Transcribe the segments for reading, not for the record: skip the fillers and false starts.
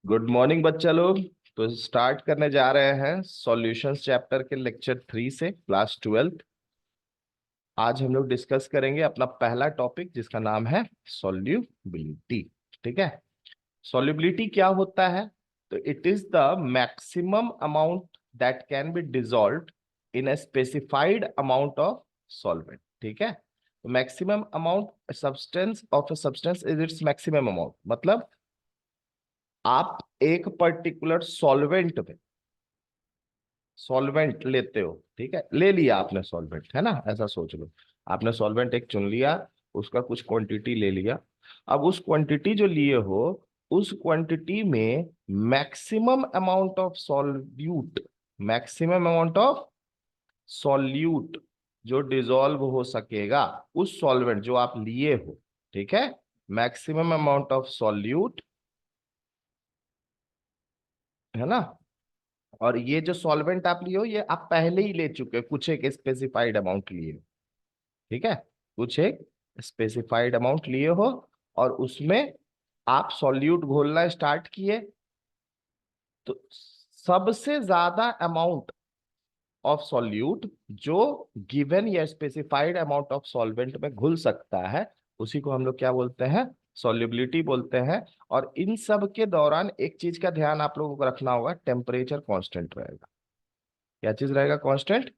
Good morning बच्चा लोग। तो स्टार्ट करने जा रहे हैं सॉल्यूशंस चैप्टर के लेक्चर 3 से क्लास 12। आज हम लोग डिस्कस करेंगे अपना पहला टॉपिक जिसका नाम है सॉल्युबिलिटी। ठीक है। सॉल्युबिलिटी क्या होता है? तो it is the maximum amount that can be dissolved in a specified amount of solvent. ठीक है। तो maximum amount substance of a substance is its maximum amount, मतलब आप एक पर्टिकुलर सॉल्वेंट लेते हो। ठीक है, ले लिया आपने सॉल्वेंट, है ना, ऐसा सोच लो। आपने सॉल्वेंट एक चुन लिया, उसका कुछ क्वांटिटी ले लिया। अब उस क्वांटिटी जो लिए हो, उस क्वांटिटी में maximum amount of solute, maximum amount of solute जो डिसॉल्व हो सकेगा उस सॉल्वेंट जो आप लिए हो। ठीक है, मैक्सिमम अमाउंट ऑफ सॉल्यूट, है ना। और ये जो सॉल्वेंट आप लिए हो, ये आप पहले ही ले चुके हो, कुछ एक स्पेसिफाइड अमाउंट लिए हो। ठीक है, कुछ एक स्पेसिफाइड अमाउंट लिए हो और उसमें आप सॉल्यूट घोलना स्टार्ट किए। तो सबसे ज्यादा अमाउंट ऑफ सॉल्यूट जो गिवन या स्पेसिफाइड अमाउंट ऑफ सॉल्वेंट में घुल सकता है, उसी को हम लोग क्या बोलते हैं? सॉल्युबिलिटी बोलते हैं। और इन सब के दौरान एक चीज का ध्यान आप लोगों को रखना होगा, टेम्परेचर कांस्टेंट रहेगा। क्या चीज रहेगा कांस्टेंट?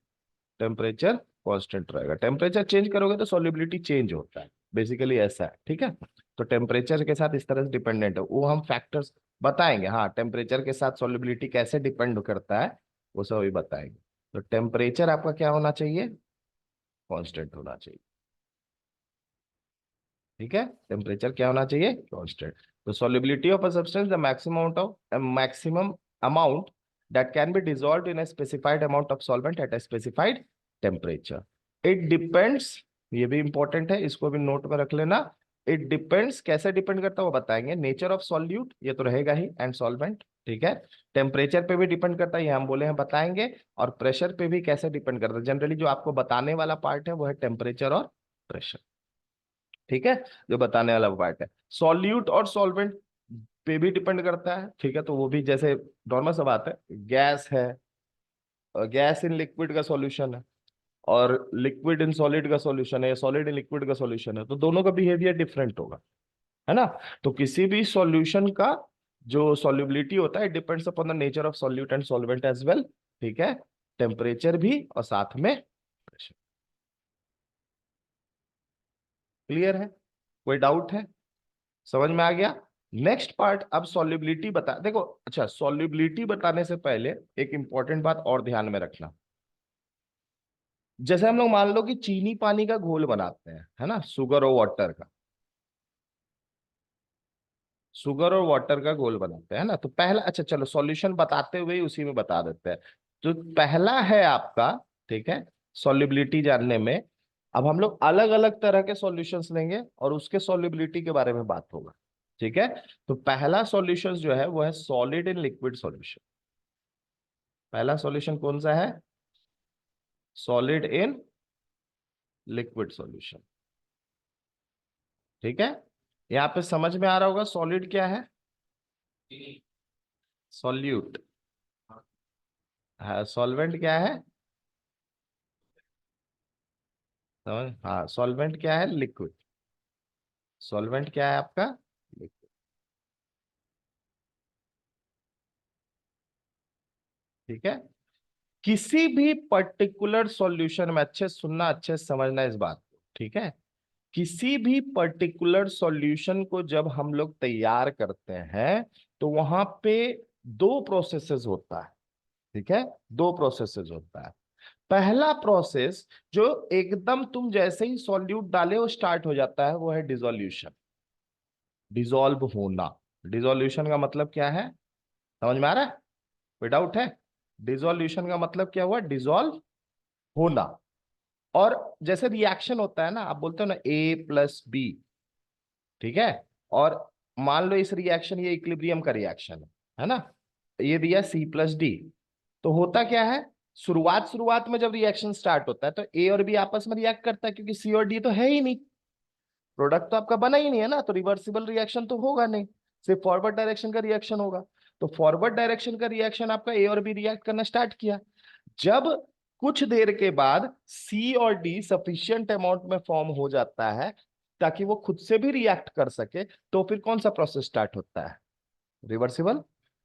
टेम्परेचर कांस्टेंट रहेगा। टेम्परेचर चेंज करोगे तो सॉल्युबिलिटी चेंज होता है, बेसिकली ऐसा है। ठीक है। तो टेम्परेचर के साथ इस तरह से डिपेंडेंट है, वो हम फैक्टर्स बताएंगे। हाँ, टेम्परेचर के साथ सॉल्युबिलिटी कैसे डिपेंड करता है वो सब अभी बताएंगे। तो टेम्परेचर आपका क्या होना चाहिए? कांस्टेंट होना चाहिए। ठीक है, टेम्परेचर क्या होना चाहिए? कांस्टेंट। तो solubility of a substance the maximum amount that can be dissolved in a specified amount of solvent at a specified temperature. It depends, ये भी इंपॉर्टेंट है, इसको भी नोट में रख लेना। इट डिपेंड्स, कैसे डिपेंड करता है वो बताएंगे। नेचर ऑफ सॉल्यूट, ये तो रहेगा ही, एंड सॉल्वेंट। ठीक है। टेम्परेचर पे भी डिपेंड करता है, ये हम बोले हैं बताएंगे। और प्रेशर पे भी कैसे डिपेंड करता है, जनरली जो आपको बताने वाला पार्ट है वो है टेम्परेचर और प्रेशर। ठीक है, जो बताने वाला पार्ट है। सॉल्यूट और सॉल्वेंट पे भी डिपेंड करता है। ठीक है, तो वो भी जैसे नॉर्मल सा बात है, गैस है, गैस इन लिक्विड का सॉल्यूशन है, और लिक्विड इन सॉलिड का सॉल्यूशन है, या सॉलिड इन लिक्विड का सॉल्यूशन है, तो दोनों का बिहेवियर डिफरेंट होगा, है ना। तो किसी भी सॉल्यूशन का जो सॉल्युबिलिटी होता है depends upon the nature of solute and solvent as well. ठीक है, टेम्परेचर भी और साथ में प्रेशर। क्लियर है? कोई डाउट है? समझ में आ गया? नेक्स्ट पार्ट, अब सॉल्युबिलिटी बता, देखो अच्छा, सॉल्युबिलिटी बताने से पहले एक इंपॉर्टेंट बात और ध्यान में रखना। जैसे हम लोग मान लो कि चीनी पानी का घोल बनाते हैं, है ना, शुगर और वाटर का, शुगर और वाटर का घोल बनाते हैं ना। तो पहला, अच्छा चलो सॉल्यूशन बताते हुए ही उसी में बता देते हैं। तो पहला है आपका, ठीक है, सॉल्युबिलिटी जानने में। अब हम लोग अलग अलग तरह के सॉल्यूशंस लेंगे और उसके सॉल्युबिलिटी के बारे में बात होगा। ठीक है। तो पहला सॉल्यूशन जो है वो है सॉलिड इन लिक्विड सॉल्यूशन। पहला सॉल्यूशन कौन सा है? Solid in liquid solution. ठीक है, यहाँ पे समझ में आ रहा होगा सॉलिड क्या है? सॉल्यूट। हाँ, सॉल्वेंट क्या है? समझ, हाँ, सॉल्वेंट क्या है? लिक्विड। सॉल्वेंट क्या है आपका? लिक्विड। ठीक है। किसी भी पर्टिकुलर सॉल्यूशन में, अच्छे से सुनना, अच्छे से समझना इस बात को। ठीक है, किसी भी पर्टिकुलर सॉल्यूशन को जब हम लोग तैयार करते हैं तो वहां पे दो प्रोसेसेस होता है। ठीक है, दो प्रोसेसेस होता है। पहला प्रोसेस जो एकदम तुम जैसे ही सॉल्यूट डाले वो स्टार्ट हो जाता है, वो है डिसोल्यूशन, डिसॉल्व होना। डिसोल्यूशन का मतलब क्या है? समझ में आ रहा है? कोई डाउट है? डिसोल्यूशन का मतलब क्या हुआ? डिसॉल्व होना। और जैसे रिएक्शन होता है ना, आप बोलते हो ना A+B, ठीक है, और मान लो इस रिएक्शन, ये इक्विलिब्रियम का रिएक्शन है ना, ये दिया C+D। तो होता क्या है, शुरुआत शुरुआत में जब रिएक्शन स्टार्ट होता है तो ए और बी आपस में रिएक्ट करता है, क्योंकि सी और डी तो है ही नहीं, प्रोडक्ट तो आपका बना ही नहीं है ना, तो रिवर्सिबल रिएक्शन तो होगा नहीं, सिर्फ फॉरवर्ड डायरेक्शन का रिएक्शन होगा। तो फॉरवर्ड डायरेक्शन का रिएक्शन आपका ए और बी रिएक्ट करना स्टार्ट किया। जब कुछ देर के बाद सी और डी सफिशिएंट अमाउंट में फॉर्म हो जाता है ताकि वो खुद से भी रिएक्ट कर सके, तो फिर कौन सा प्रोसेस स्टार्ट होता है? रिवर्सिबल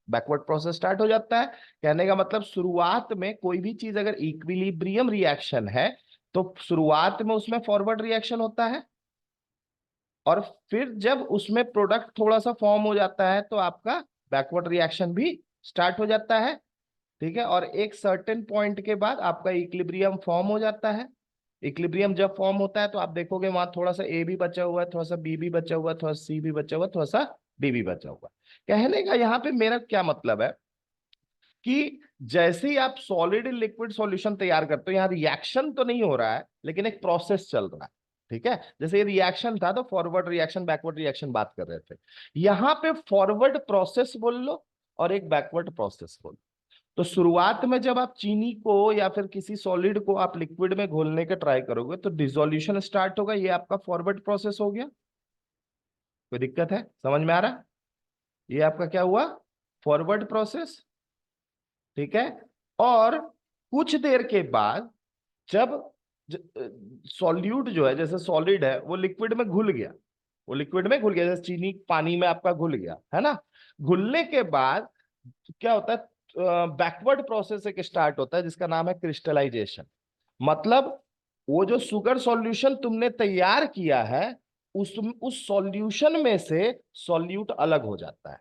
बैकवर्ड प्रोसेस स्टार्ट हो जाता है। कहने का मतलब शुरुआत में कोई भी चीज अगर इक्विलिब्रियम रिएक्शन है तो शुरुआत में उसमें फॉरवर्ड रिएक्शन होता है, और फिर जब उसमें प्रोडक्ट थोड़ा सा फॉर्म हो जाता है तो आपका बैकवर्ड रिएक्शन भी स्टार्ट हो जाता है। ठीक है, और एक सर्टेन पॉइंट के बाद आपका इक्विलिब्रियम फॉर्म हो जाता है। इक्विलिब्रियम जब फॉर्म होता है तो आप देखोगे वहां थोड़ा सा ए भी बचा हुआ है, थोड़ा सा बी भी बचा हुआ है, थोड़ा सी भी बचा हुआ है, थोड़ा सा डी भी बचा हुआ है। कहने का यहाँ पे मेरा क्या मतलब है कि जैसे ही आप सॉलिड लिक्विड सॉल्यूशन तैयार करते हो, यहाँ रिएक्शन तो नहीं हो रहा है लेकिन एक प्रोसेस चल रहा है। ठीक है, जैसे ये रिएक्शन था तो फॉरवर्ड रिएक्शन बैकवर्ड रिएक्शन बात कर रहे थे, यहाँ पे फॉरवर्ड प्रोसेस बोल लो और एक बैकवर्ड प्रोसेस बोल लो। तो शुरुआत में जब आप चीनी को या फिर किसी सॉलिड को आप लिक्विड में घोलने के ट्राई करोगे तो डिसोल्यूशन स्टार्ट होगा, ये आपका फॉरवर्ड प्रोसेस हो गया। कोई दिक्कत है? समझ में आ रहा? ये आपका क्या हुआ? Forward process. ठीक है, और कुछ देर के बाद जब सॉल्यूट जो है, जैसे सॉलिड है वो लिक्विड में घुल गया, वो लिक्विड में घुल गया, जैसे चीनी पानी में आपका घुल गया है ना, घुलने के बाद क्या होता है? बैकवर्ड प्रोसेस एक स्टार्ट होता है जिसका नाम है क्रिस्टलाइजेशन। मतलब वो जो शुगर सॉल्यूशन तुमने तैयार किया है उस सॉल्यूशन में से सॉल्यूट अलग हो जाता है।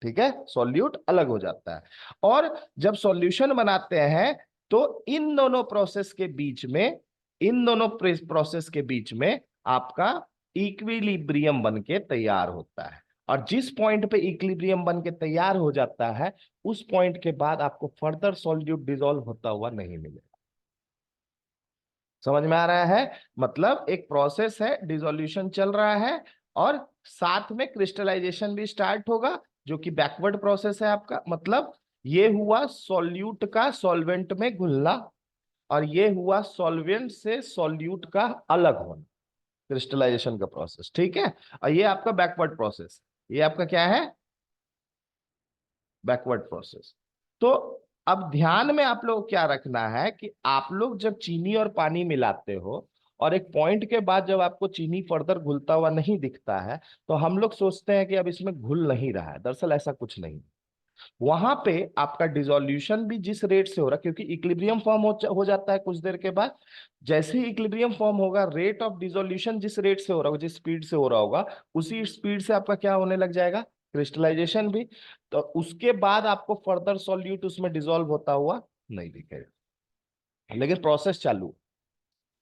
ठीक है, सॉल्यूट अलग हो जाता है, और जब सॉल्यूशन बनाते हैं तो इन दोनों प्रोसेस के बीच में, इन दोनों प्रोसेस के बीच में आपका इक्विलिब्रियम बन के तैयार होता है, और जिस पॉइंट पे इक्विलिब्रियम बन के तैयार हो जाता है उस पॉइंट के बाद आपको फर्दर सॉल्यूट डिसॉल्व होता हुआ नहीं मिलेगा। समझ में आ रहा है? मतलब एक प्रोसेस है, डिसोल्यूशन चल रहा है और साथ में क्रिस्टलाइजेशन भी स्टार्ट होगा जो कि बैकवर्ड प्रोसेस है आपका। मतलब ये हुआ सॉल्यूट का सॉल्वेंट में घुलना, और ये हुआ सॉल्वेंट से सॉल्यूट का अलग होना, क्रिस्टलाइजेशन का प्रोसेस। ठीक है, और ये आपका बैकवर्ड प्रोसेस, ये आपका क्या है? Backward process. तो अब ध्यान में आप लोग क्या रखना है कि आप लोग जब चीनी और पानी मिलाते हो और एक पॉइंट के बाद जब आपको चीनी फर्दर घुलता हुआ नहीं दिखता है तो हम लोग सोचते हैं कि अब इसमें घुल नहीं रहा है। दरअसल ऐसा कुछ नहीं, वहां पे आपका डिसोल्यूशन भी जिस रेट से हो रहा है, क्योंकि इक्विलिब्रियम फॉर्म हो जाता है कुछ देर के बाद, जैसे ही इक्विलिब्रियम फॉर्म होगा रेट ऑफ डिसोल्यूशन जिस रेट से हो रहा होगा, जिस स्पीड से हो रहा होगा, उसी स्पीड से आपका क्या होने लग जाएगा? क्रिस्टलाइजेशन भी। तो उसके बाद आपको फर्दर सॉल्यूट उसमें डिसॉल्व होता हुआ नहीं दिखेगा, लेकिन प्रोसेस चालू।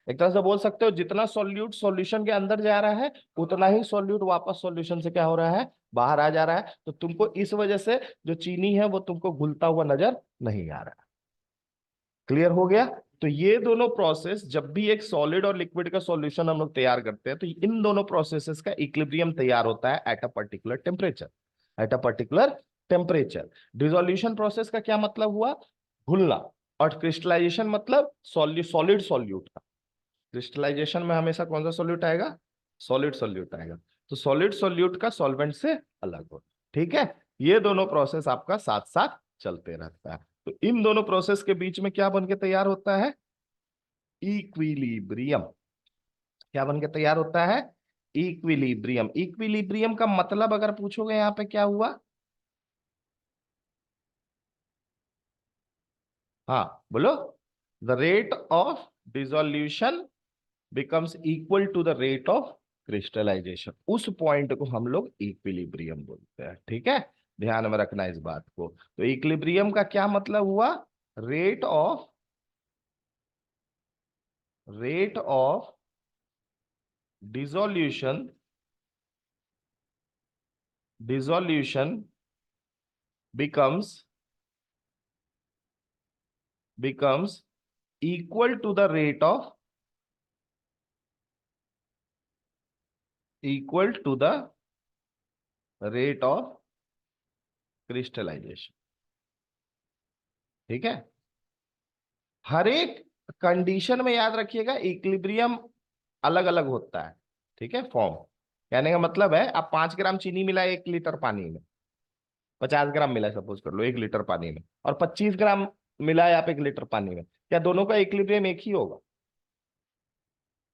एक तरह से बोल सकते हो जितना सॉल्यूट सॉल्यूशन के अंदर जा रहा है उतना ही सॉल्यूट वापस सॉल्यूशन से क्या हो रहा है? बाहर आ जा रहा है। तो तुमको इस वजह से जो चीनी है वो तुमको घुलता हुआ नजर नहीं आ रहा। क्लियर हो गया? तो ये दोनों प्रोसेस, जब भी एक सॉलिड और लिक्विड का सॉल्यूशन हम लोग तैयार करते हैं तो इन दोनों प्रोसेसेस का इक्विलिब्रियम तैयार होता है at a particular temperature, at a particular temperature. Dissolution process का क्या मतलब हुआ? घुलना। और क्रिस्टलाइजेशन मतलब सॉलिड सॉल्यूट का। क्रिस्टलाइजेशन में हमेशा कौन सा सॉल्यूट आएगा? सॉलिड सॉल्यूट आएगा। तो सॉलिड सॉल्यूट का सॉल्वेंट से अलग हो। ठीक है, ये दोनों प्रोसेस आपका साथ साथ चलते रहता है। तो इन दोनों प्रोसेस के बीच में क्या बन के तैयार होता है? इक्विलिब्रियम। क्या बन के तैयार होता है? इक्विलिब्रियम। इक्विलिब्रियम का मतलब अगर पूछोगे यहां पे क्या हुआ? हाँ बोलो। The rate of dissolution becomes equal to the rate of crystallisation. उस पॉइंट को हम लोग इक्विलिब्रियम बोलते हैं। ठीक है, ध्यान में रखना इस बात को। तो इक्विलिब्रियम का क्या मतलब हुआ? Rate of dissolution, dissolution becomes becomes equal to the rate of, equal to the rate of crystallization। ठीक है, हर एक कंडीशन में याद रखिएगा इक्विलिब्रियम अलग अलग होता है। ठीक है, फॉर्म। कहने का मतलब है आप 5 ग्राम चीनी मिलाए 1 लीटर पानी में, 50 ग्राम मिला है सपोज कर लो 1 लीटर पानी में, और 25 ग्राम मिला है आप 1 लीटर पानी में, क्या दोनों का इक्विलिब्रियम एक ही होगा?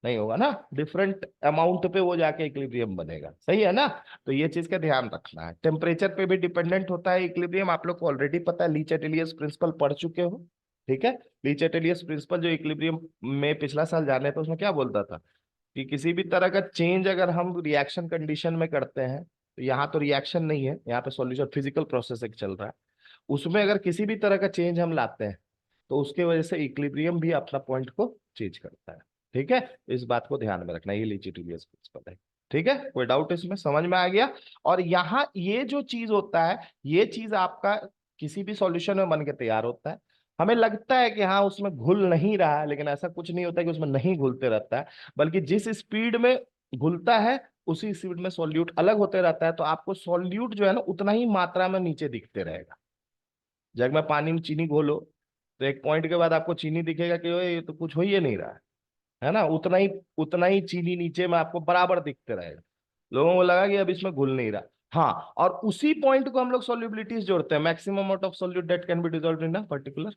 नहीं होगा ना, डिफरेंट अमाउंट पे वो जाके इक्विलिब्रियम बनेगा, सही है ना। तो ये चीज का ध्यान रखना है। टेम्परेचर पे भी डिपेंडेंट होता है इक्विलिब्रियम, आप लोग को ऑलरेडी पता है, लीच-एटेलियस प्रिंसिपल पढ़ चुके हो, ठीक है। लीच-एटेलियस प्रिंसिपल जो इक्विलिब्रियम में पिछला साल जाने थे, उसमें क्या बोलता था कि किसी भी तरह का चेंज अगर हम रिएक्शन कंडीशन में करते हैं, तो यहाँ तो रिएक्शन नहीं है, यहाँ पे सॉल्यूशन फिजिकल प्रोसेस एक चल रहा है, उसमें अगर किसी भी तरह का चेंज हम लाते हैं तो उसके वजह से इक्विलिब्रियम भी अपना पॉइंट को चेंज करता है, ठीक है। इस बात को ध्यान में रखना, ये लीच-एटेलियस प्रिंसिपल है, ठीक है। कोई डाउट इसमें, समझ में आ गया। और यहाँ ये जो चीज होता है, ये चीज आपका किसी भी सॉल्यूशन में बन के तैयार होता है। हमें लगता है कि हाँ उसमें घुल नहीं रहा है, लेकिन ऐसा कुछ नहीं होता कि उसमें नहीं घुलते रहता है, बल्कि जिस स्पीड में घुलता है उसी स्पीड में सॉल्यूट अलग होते रहता है, तो आपको सॉल्यूट जो है ना उतना ही मात्रा में नीचे दिखते रहेगा। जग में पानी में चीनी घोलो तो एक पॉइंट के बाद आपको चीनी दिखेगा कि ओए ये तो कुछ हो ही नहीं रहा है ना, उतना ही चीनी नीचे में आपको बराबर दिखते रहेगा। लोगों को लगा कि अब इसमें घुल नहीं रहा। हाँ, और उसी पॉइंट को हम लोग सॉल्युबिलिटीज जोड़ते हैं, maximum amount of solute that can be dissolved in a particular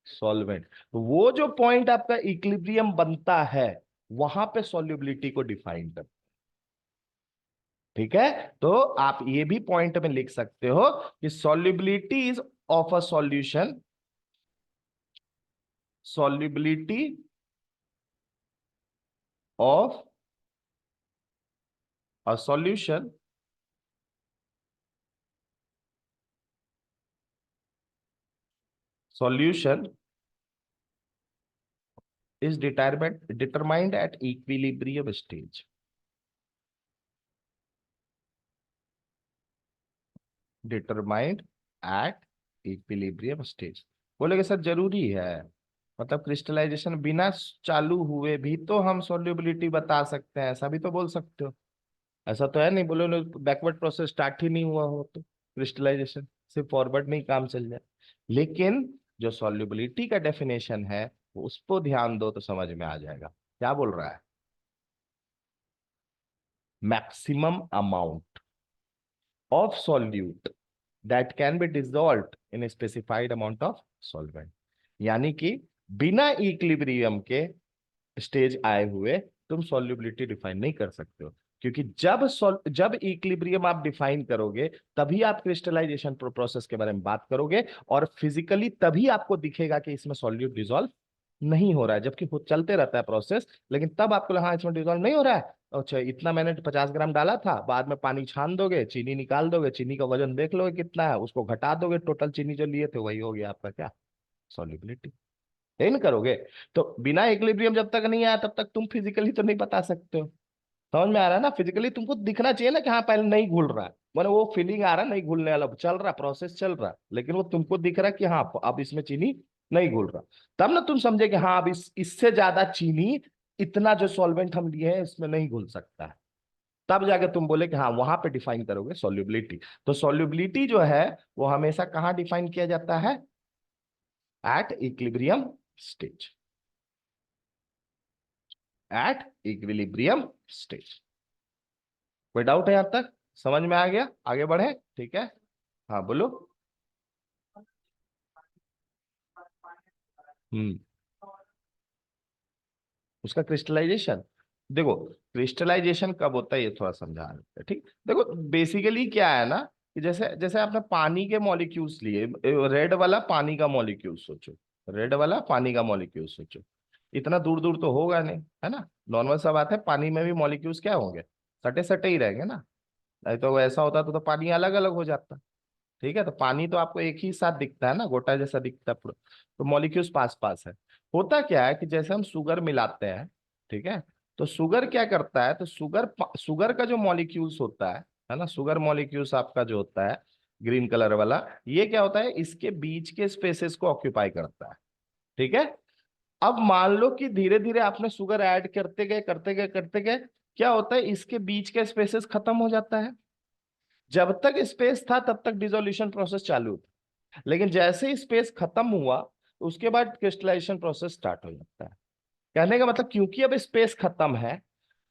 solvent. वो जो पॉइंट आपका इक्विलिब्रियम बनता है, वहां पे सॉल्युबिलिटी को डिफाइन कर, ठीक है। तो आप ये भी पॉइंट में लिख सकते हो कि solubility is of a solution, solubility of a solution is determined at equilibrium stage, determined at equilibrium stage। बोलेगे सर जरूरी है, मतलब क्रिस्टलाइजेशन बिना चालू हुए भी तो हम सॉल्युबिलिटी बता सकते हैं, ऐसा भी तो बोल सकते हो। ऐसा तो है नहीं, बोलो बैकवर्ड प्रोसेस स्टार्ट ही नहीं हुआ हो तो क्रिस्टलाइजेशन सिर्फ फॉरवर्ड में ही काम चल जाए। लेकिन जो सॉल्युबिलिटी का डेफिनेशन है उस पर ध्यान दो तो समझ में आ जाएगा। क्या बोल रहा है? Maximum amount of solute that can be dissolved in specified amount of solvent, यानी कि बिना इक्विलिब्रियम के स्टेज आए हुए तुम सॉल्युबिलिटी डिफाइन नहीं कर सकते हो, क्योंकि जब इक्विलिब्रियम आप डिफाइन करोगे तभी आप क्रिस्टलाइजेशन प्रोसेस के बारे में बात करोगे, और फिजिकली तभी आपको दिखेगा कि इसमें सॉल्यूट डिसॉल्व नहीं हो रहा है, जबकि वो चलते रहता है प्रोसेस, लेकिन तब आपको हाँ इसमें डिसॉल्व नहीं हो रहा है। अच्छा, इतना मैंने 50 ग्राम डाला था, बाद में पानी छान दोगे, चीनी निकाल दोगे, चीनी का वजन देख लोगे कितना है, उसको घटा दोगे, टोटल चीनी जो लिए थे वही हो गया आपका क्या, सॉल्युबिलिटी। यही ना करोगे। तो बिना इक्विलिब्रियम जब तक नहीं आया तब तक तुम फिजिकली तो नहीं बता सकते हो। समझ में आ रहा है ना, फिजिकली तुमको दिखना चाहिए ना कि हाँ पहले नहीं घुल रहा है, मैंने वो फीलिंग आ रहा है नहीं घुलने वाला, चल रहा प्रोसेस चल रहा है, लेकिन वो तुमको दिख रहा है कि हाँ अब इसमें चीनी नहीं घुल रहा, तब ना तुम समझे कि हाँ अब इससे ज्यादा चीनी, इतना जो सॉल्वेंट हम लिए हैं इसमें नहीं घुल सकता है, तब जाके तुम बोले कि हाँ वहां पे डिफाइन करोगे सॉल्युबिलिटी। तो सॉल्युबिलिटी जो है वो हमेशा कहाँ डिफाइन किया जाता है? At equilibrium stage, at equilibrium stage. कोई डाउट है यहां तक? समझ में आ गया? आगे बढ़े, ठीक है। हाँ बोलो। हम्म। उसका क्रिस्टलाइजेशन, देखो क्रिस्टलाइजेशन कब होता है ये थोड़ा समझा देते हैं, ठीक। देखो बेसिकली क्या है ना, कि जैसे जैसे आपने पानी के मॉलिक्यूल्स लिए, रेड वाला पानी का मॉलिक्यूल सोचो, रेड वाला पानी का मॉलिक्यूल सोचो, इतना दूर दूर तो होगा नहीं, है ना। नॉर्मल सा बात है, पानी में भी मॉलिक्यूल्स क्या होंगे, सटे सटे ही रहेंगे ना, नहीं तो ऐसा होता तो पानी अलग अलग हो जाता, ठीक है। तो पानी तो आपको एक ही साथ दिखता है ना, गोटा जैसा दिखता है पूरा, तो मॉलिक्यूल्स पास पास है। होता क्या है कि जैसे हम शुगर मिलाते हैं, ठीक है, तो शुगर क्या करता है, तो शुगर का जो मॉलिक्यूल्स होता है ना, शुगर मॉलिक्यूल्स आपका जो होता है ग्रीन कलर वाला, ये क्या होता है, इसके बीच के स्पेसेस को ऑक्यूपाई करता है, ठीक है। अब मान लो कि धीरे धीरे आपने शुगर ऐड करते गए करते गए करते गए, क्या होता है, इसके बीच के स्पेसेस खत्म हो जाता है। जब तक स्पेस था तब तक डिसोल्यूशन प्रोसेस चालू था, लेकिन जैसे ही स्पेस खत्म हुआ उसके बाद क्रिस्टलाइजेशन प्रोसेस स्टार्ट हो जाता है। कहने का मतलब क्योंकि अब स्पेस खत्म है,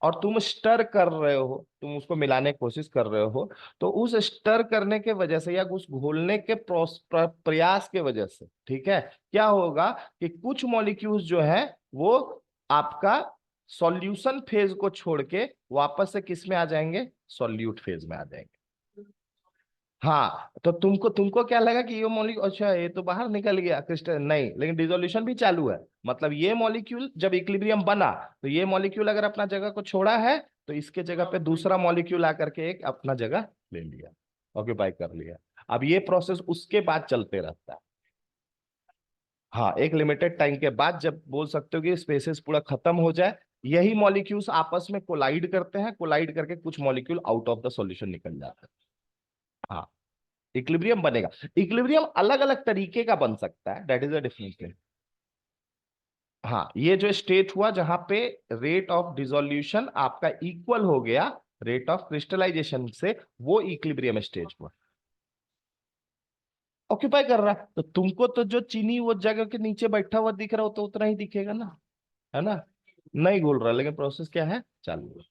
और तुम स्टर कर रहे हो, तुम उसको मिलाने की कोशिश कर रहे हो, तो उस स्टर करने के वजह से या उस घोलने के प्रयास के वजह से, ठीक है, क्या होगा कि कुछ मॉलिक्यूल्स जो है वो आपका सॉल्यूशन फेज को छोड़ के वापस से किस में आ जाएंगे, सॉल्यूट फेज में आ जाएंगे। हाँ, तो तुमको तुमको क्या लगा कि ये मॉलिक्यूल, अच्छा ये तो बाहर निकल गया क्रिस्टल, नहीं, लेकिन डिसोल्यूशन भी चालू है। मतलब ये मॉलिक्यूल जब इक्विलिब्रियम बना, तो ये मॉलिक्यूल अगर अपना जगह को छोड़ा है, तो इसके जगह पे दूसरा मॉलिक्यूल आकर के एक अपना जगह ले लिया, ऑक्यूपाई कर लिया। अब ये प्रोसेस उसके बाद चलते रहता है। हाँ, एक लिमिटेड टाइम के बाद जब बोल सकते हो कि स्पेसिस पूरा खत्म हो जाए, यही मॉलिक्यूल्स आपस में कोलाइड करते हैं, कोलाइड करके कुछ molecule out of the solution निकल जाते हैं। हाँ, इक्विलिब्रियम बनेगा। इक्विलिब्रियम अलग अलग तरीके का बन सकता है, that is a difference thing. हाँ, ये जो स्टेट हुआ जहां पे रेट ऑफ डिसोल्यूशन आपका इक्वल हो गया रेट ऑफ क्रिस्टलाइजेशन से, वो इक्विलिब्रियम स्टेज हुआ, ऑक्यूपाई कर रहा है। तो तुमको तो जो चीनी वो जगह के नीचे बैठा हुआ दिख रहा हो, तो उतना ही दिखेगा ना, है ना, नहीं घुल रहा, लेकिन प्रोसेस क्या है, चालू है।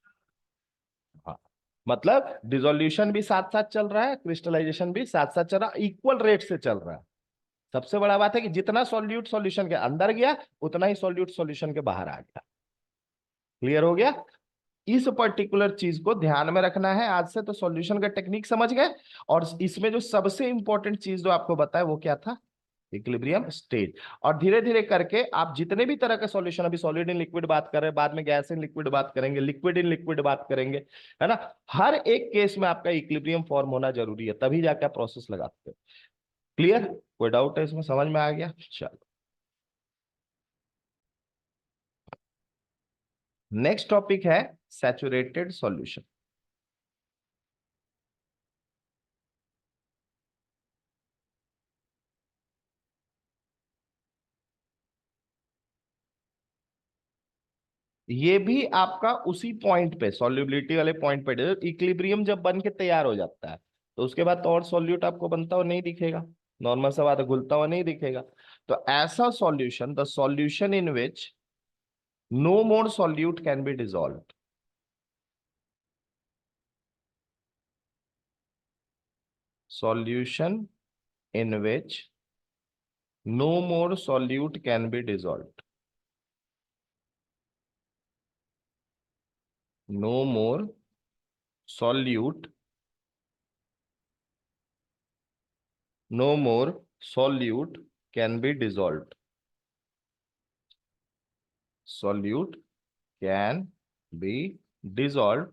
हाँ, मतलब डिसोल्यूशन भी साथ साथ चल रहा है, क्रिस्टलाइजेशन भी साथ साथ चल रहा है, इक्वल रेट से चल रहा है। सबसे बड़ा बात है कि जितना सॉल्यूट सॉल्यूशन के अंदर गया, उतना ही सॉल्यूट सॉल्यूशन के बाहर आ गया। क्लियर हो गया। इस पर्टिकुलर चीज को ध्यान में रखना है आज से, तो सॉल्यूशन का टेक्निक समझ गए। और इसमें जो सबसे इंपॉर्टेंट चीज जो आपको बताया वो क्या था, इक्विलिब्रियम स्टेट। और धीरे धीरे करके आप जितने भी तरह के सॉल्यूशन, अभी सॉलिड इन लिक्विड बात कर रहे हैं, बाद में गैस इन लिक्विड बात करेंगे, लिक्विड इन लिक्विड बात करेंगे, है ना, हर एक केस में आपका इक्विलिब्रियम फॉर्म होना जरूरी है, तभी जाके आप प्रोसेस लगाते हैं। क्लियर, कोई डाउट है इसमें, समझ में आ गया, चलो। नेक्स्ट टॉपिक है सैचुरेटेड सॉल्यूशन। ये भी आपका उसी पॉइंट पे, सॉल्युबिलिटी वाले पॉइंट पे, इक्विलिब्रियम जब बन के तैयार हो जाता है, तो उसके बाद तो और सॉल्यूट आपको बनता हुआ नहीं दिखेगा, नॉर्मल सा बात है, घुलता हुआ नहीं दिखेगा। तो ऐसा solution, the solution in which no more solute can be dissolve, solution in which no more solute can be dissolve, no more solute, no more solute can be dissolve, solute can be dissolved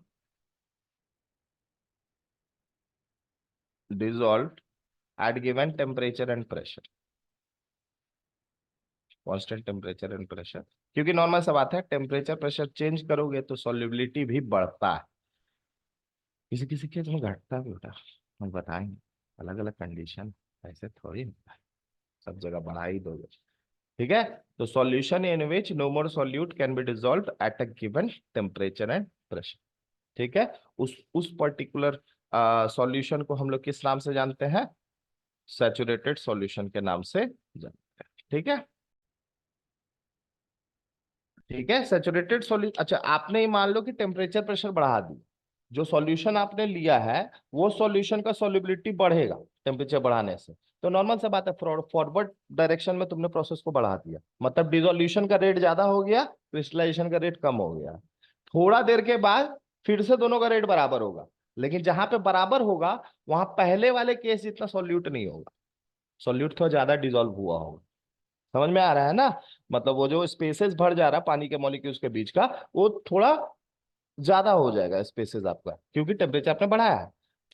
at given temperature and pressure, constant temperature and pressure. क्योंकि normal सा बात है, temperature pressure change करोगे तो solubility भी बढ़ता है, किसी किसी केस में घटता भी होता है, हम बताएंगे, अलग अलग कंडीशन, ऐसे थोड़ी होता है सब जगह बढ़ा ही दोगे। ठीक है, तो solution in which no more solute can be dissolve at a given temperature and pressure. ठीक है, उस पर्टिकुलर सॉल्यूशन को हम लोग किस नाम से जानते हैं, सैचुरेटेड सॉल्यूशन के नाम से जानते हैं। ठीक है, ठीक है, सैचुरेटेड सॉल्यूशन। अच्छा, आपने ही मान लो कि टेम्परेचर प्रेशर बढ़ा दी, जो सॉल्यूशन आपने लिया है वो सॉल्यूशन का सॉल्युबिलिटी बढ़ेगा टेम्परेचर बढ़ाने से, तो नॉर्मल सा बात है, फॉरवर्ड डायरेक्शन में तुमने प्रोसेस को बढ़ा दिया, मतलब डिसोल्यूशन का रेट ज्यादा हो गया, क्रिस्टलाइजेशन का रेट कम हो गया। थोड़ा देर के बाद फिर से दोनों का रेट बराबर होगा, लेकिन जहां पे बराबर होगा वहां पहले वाले केस जितना सॉल्यूट नहीं होगा, सॉल्यूट थोड़ा ज्यादा डिसॉल्व हुआ होगा। समझ में आ रहा है ना, मतलब वो जो स्पेसेस भर जा रहा है पानी के मॉलिक्यूल्स के बीच का, वो थोड़ा ज्यादा हो जाएगा स्पेसेस आपका, क्योंकि टेम्परेचर आपने बढ़ाया है।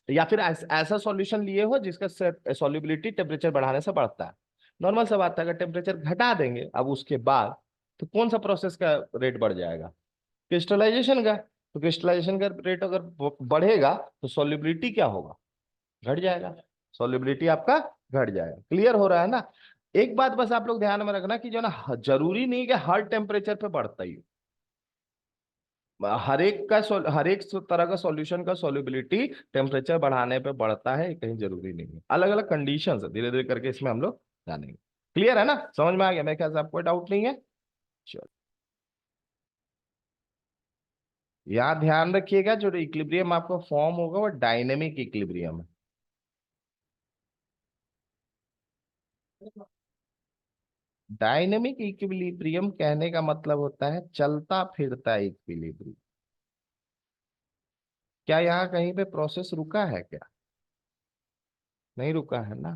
या फिर ऐसा सॉल्यूशन लिए हो जिसका सॉल्युबिलिटी टेम्परेचर बढ़ाने से बढ़ता है। नॉर्मल सा बात है, अगर टेम्परेचर घटा देंगे अब उसके बाद, तो कौन सा प्रोसेस का रेट बढ़ जाएगा, क्रिस्टलाइजेशन का। तो क्रिस्टलाइजेशन का रेट अगर बढ़ेगा, तो सॉल्युबिलिटी क्या होगा, घट जाएगा, सॉल्युबिलिटी आपका घट जाएगा। क्लियर हो रहा है ना। एक बात बस आप लोग ध्यान में रखना कि जो ना, जरूरी नहीं कि हर टेम्परेचर पे बढ़ता ही हो। हर एक तरह का सॉल्यूशन का सॉल्युबिलिटी टेम्परेचर बढ़ाने पे बढ़ता है, कहीं जरूरी नहीं है, अलग अलग कंडीशंस है, धीरे धीरे करके इसमें हम लोग जानेंगे। क्लियर है ना, समझ में आ गया मेरे ख्याल से, आपको कोई डाउट नहीं है। चलो, यहाँ ध्यान रखिएगा, जो इक्विलिब्रियम आपको फॉर्म होगा वो डायनेमिक इक्विलिब्रियम है। डायनेमिक इक्विलिब्रियम कहने का मतलब होता है चलता फिरता इक्विलिब्रियम। क्या यहाँ कहीं पे प्रोसेस रुका है क्या? नहीं रुका है ना,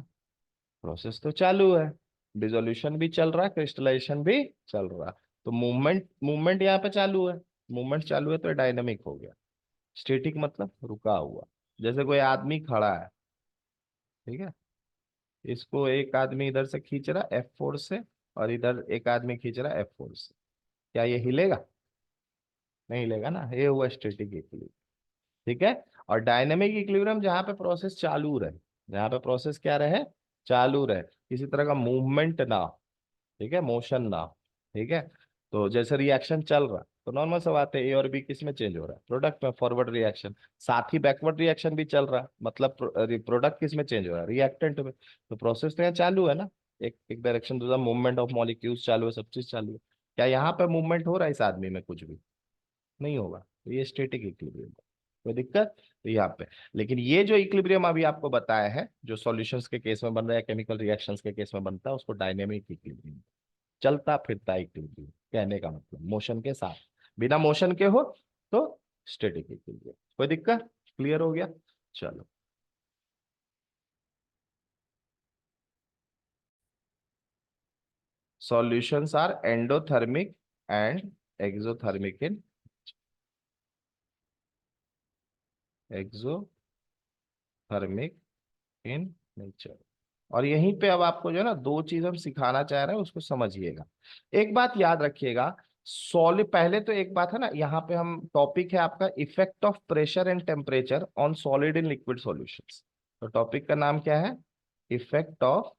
प्रोसेस तो चालू है। डिसोल्यूशन भी चल रहा है, क्रिस्टलाइजेशन भी चल रहा है। तो मूवमेंट मूवमेंट यहाँ पे चालू है। मूवमेंट चालू है तो डायनेमिक हो गया। स्टैटिक मतलब रुका हुआ। जैसे कोई आदमी खड़ा है, ठीक है, इसको एक आदमी इधर से खींच रहा है F4 से, और इधर एक आदमी खींच रहा है F4 से। क्या ये हिलेगा? नहीं हिलेगा ना, ये हुआ स्टैटिक इक्विलिब्रियम। ठीक है। और डायनेमिक इक्विलिब्रियम जहां पे प्रोसेस चालू रहे, जहां पे प्रोसेस क्या रहे, चालू रहे, किसी तरह का मूवमेंट ना हो, ठीक है, मोशन ना हो। ठीक है। तो जैसे रिएक्शन चल रहा, तो नॉर्मल सा बात है, ए और बी किस में चेंज हो रहा है, प्रोडक्ट में, फॉरवर्ड रिएक्शन। साथ ही बैकवर्ड रिएक्शन भी चल रहा, मतलब प्रोडक्ट किस में चेंज हो रहा है, रिएक्टेंट में। तो प्रोसेस तो यहाँ चालू है ना, एक एक डायरेक्शन दूसरा, मूवमेंट ऑफ मॉलिक्यूल्स चालू है, सब चीज चालू है। क्या यहाँ पे मूवमेंट हो रहा है इस आदमी में? कुछ भी नहीं होगा, तो ये स्टैटिक इक्विलिब्रियम। कोई दिक्कत? तो यहाँ पे, लेकिन ये जो इक्विलिब्रियम अभी आपको बताया है, जो सॉल्यूशंस के केस में बन रहा है, केमिकल रिएक्शंस के केस में बनता है, उसको डायनेमिक इक्विलिब्रियम, चलता फिरता इक्विलिब्रियम कहने का मतलब, मोशन के साथ। बिना मोशन के हो तो स्टैटिक इक्विलिब्रियम। कोई दिक्कत? क्लियर हो गया? चलो। Solutions are endothermic and exothermic in exothermic in nature. और यहीं पे अब आपको जो है ना, दो चीज हम सिखाना चाह रहे हैं, उसको समझिएगा। एक बात याद रखिएगा, सॉलिड, पहले तो एक बात है ना, यहाँ पे हम टॉपिक है आपका effect of pressure and temperature on solid in liquid solutions. तो टॉपिक का नाम क्या है? Effect of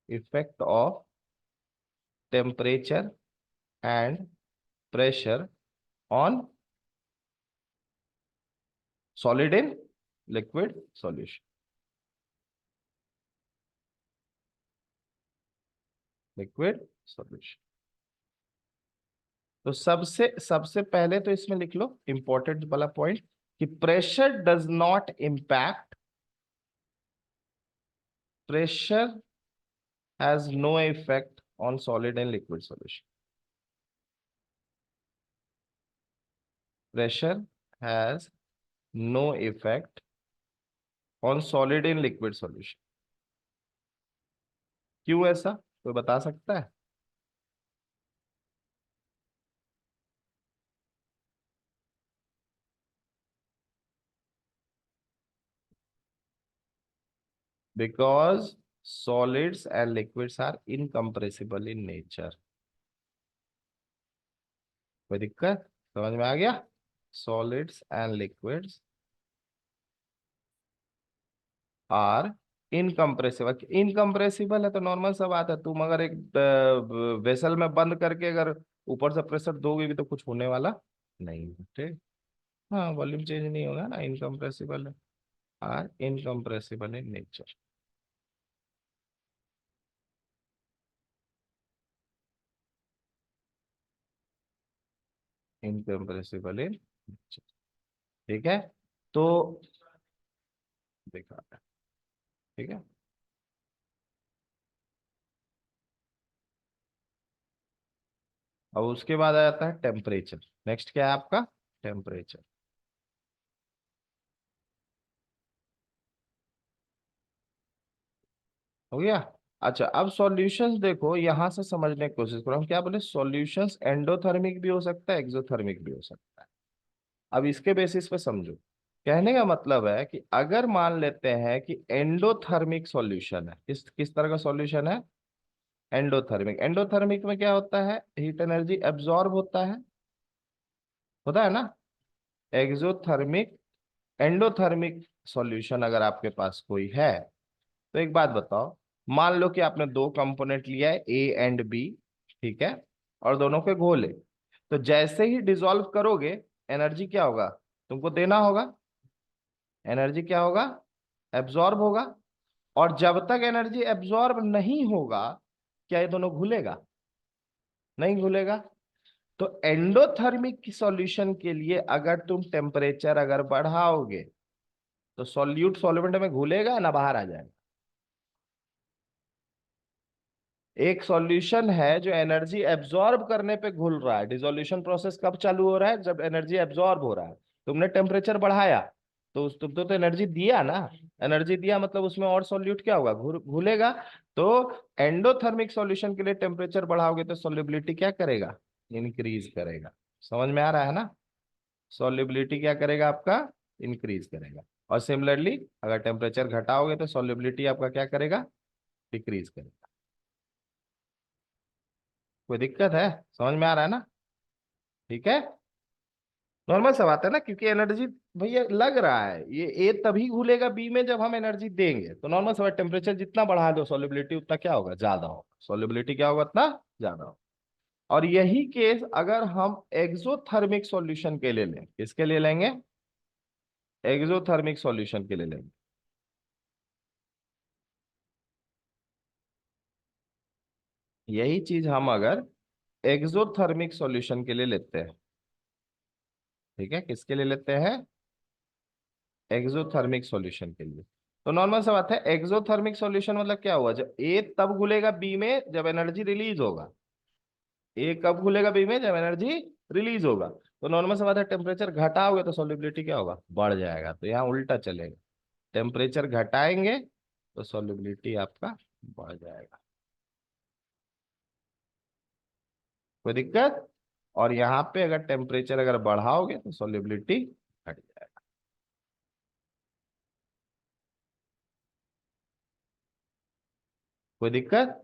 effect of temperature and pressure on solid in liquid solution. Liquid solution. तो सबसे सबसे पहले तो इसमें लिख लो इंपॉर्टेंट वाला पॉइंट, कि pressure does not impact, pressure has no effect on solid and liquid solution. Pressure has no effect on solid in liquid solution. क्यों ऐसा, कोई बता सकता है? Because solids and liquids are incompressible in nature. कोई दिक्कत? समझ में आ गया? Solids and liquids are incompressible. Incompressible है तो नॉर्मल सा बात है, तुम अगर एक वेसल में बंद करके अगर ऊपर से प्रेशर दोगे भी तो कुछ होने वाला नहीं है, ठीक। हाँ, वॉल्यूम चेंज नहीं होगा ना, इनकम्प्रेसिबल है। Are incompressible in nature. Incompressible in nature. ठीक है। तो देखा है, ठीक है। अब उसके बाद आ जाता है टेम्परेचर। नेक्स्ट क्या है आपका? टेम्परेचर। हो गया। अच्छा, अब सॉल्यूशंस देखो, यहां से समझने की कोशिश करो, हम क्या बोले, सॉल्यूशंस एंडोथर्मिक भी हो सकता है, एक्सोथर्मिक भी हो सकता है। अब इसके बेसिस पे समझो। कहने का मतलब है कि अगर मान लेते हैं कि एंडोथर्मिक सॉल्यूशन है, किस किस तरह का सॉल्यूशन है? एंडोथर्मिक। एंडोथर्मिक में क्या होता है? हीट एनर्जी एब्जॉर्ब होता है ना। एक्सोथर्मिक, एंडोथर्मिक सॉल्यूशन अगर आपके पास कोई है, तो एक बात बताओ, मान लो कि आपने दो कंपोनेंट लिया है, ए एंड बी, ठीक है, और दोनों के घोले। तो जैसे ही डिसॉल्व करोगे, एनर्जी क्या होगा? तुमको देना होगा। एनर्जी क्या होगा? एब्जॉर्ब होगा। और जब तक एनर्जी एब्जॉर्ब नहीं होगा, क्या ये दोनों घुलेगा? नहीं घुलेगा। तो एंडोथर्मिक सॉल्यूशन के लिए अगर तुम टेम्परेचर अगर बढ़ाओगे तो सॉल्यूट सॉल्वेंट में घुलेगा ना बाहर आ जाएगा। एक सॉल्यूशन है जो एनर्जी एब्जॉर्ब करने पे घुल रहा है। डिसोल्यूशन प्रोसेस कब चालू हो रहा है? जब एनर्जी एब्जॉर्ब हो रहा है। तुमने टेम्परेचर बढ़ाया तो तुम तो एनर्जी दिया ना। एनर्जी दिया मतलब उसमें और सॉल्यूट क्या होगा? घुलेगा। तो एंडोथर्मिक सॉल्यूशन के लिए टेम्परेचर बढ़ाओगे तो सॉल्युबिलिटी क्या करेगा? इंक्रीज करेगा। समझ में आ रहा है ना? सॉल्युबिलिटी क्या करेगा आपका? इंक्रीज करेगा। और सिमिलरली अगर टेम्परेचर घटाओगे तो सॉल्युबिलिटी आपका क्या करेगा? डिक्रीज करेगा। कोई दिक्कत है? समझ में आ रहा है ना? ठीक है। नॉर्मल सा बात है ना, क्योंकि एनर्जी भैया लग रहा है ये ए तभी घुलेगा बी में जब हम एनर्जी देंगे। तो नॉर्मल सा बात, टेम्परेचर जितना बढ़ा दो सॉल्युबिलिटी उतना क्या होगा? ज्यादा होगा। सॉल्युबिलिटी क्या होगा? उतना ज्यादा होगा। और यही केस अगर हम एक्सोथर्मिक सॉल्यूशन के लिए लें, किसके लिए लेंगे? एक्सोथर्मिक सॉल्यूशन के लिए लेंगे। यही चीज हम अगर एक्सोथर्मिक सॉल्यूशन के लिए लेते हैं, ठीक है, किसके लिए लेते हैं? एक्सोथर्मिक सॉल्यूशन के लिए। तो नॉर्मल सा बात है, एक्सोथर्मिक सॉल्यूशन मतलब क्या हुआ? जब ए तब घुलेगा बी में जब एनर्जी रिलीज होगा। ए कब घुलेगा बी में? जब एनर्जी रिलीज होगा। तो नॉर्मल सा बात है, टेम्परेचर घटाओगे तो सॉल्युबिलिटी क्या होगा? बढ़ जाएगा। तो यहाँ उल्टा चलेगा, टेम्परेचर घटाएंगे तो सॉल्युबिलिटी आपका बढ़ जाएगा। कोई दिक्कत? और यहाँ पे अगर टेम्परेचर अगर बढ़ाओगे तो सॉल्युबिलिटी घट जाएगा। कोई दिक्कत?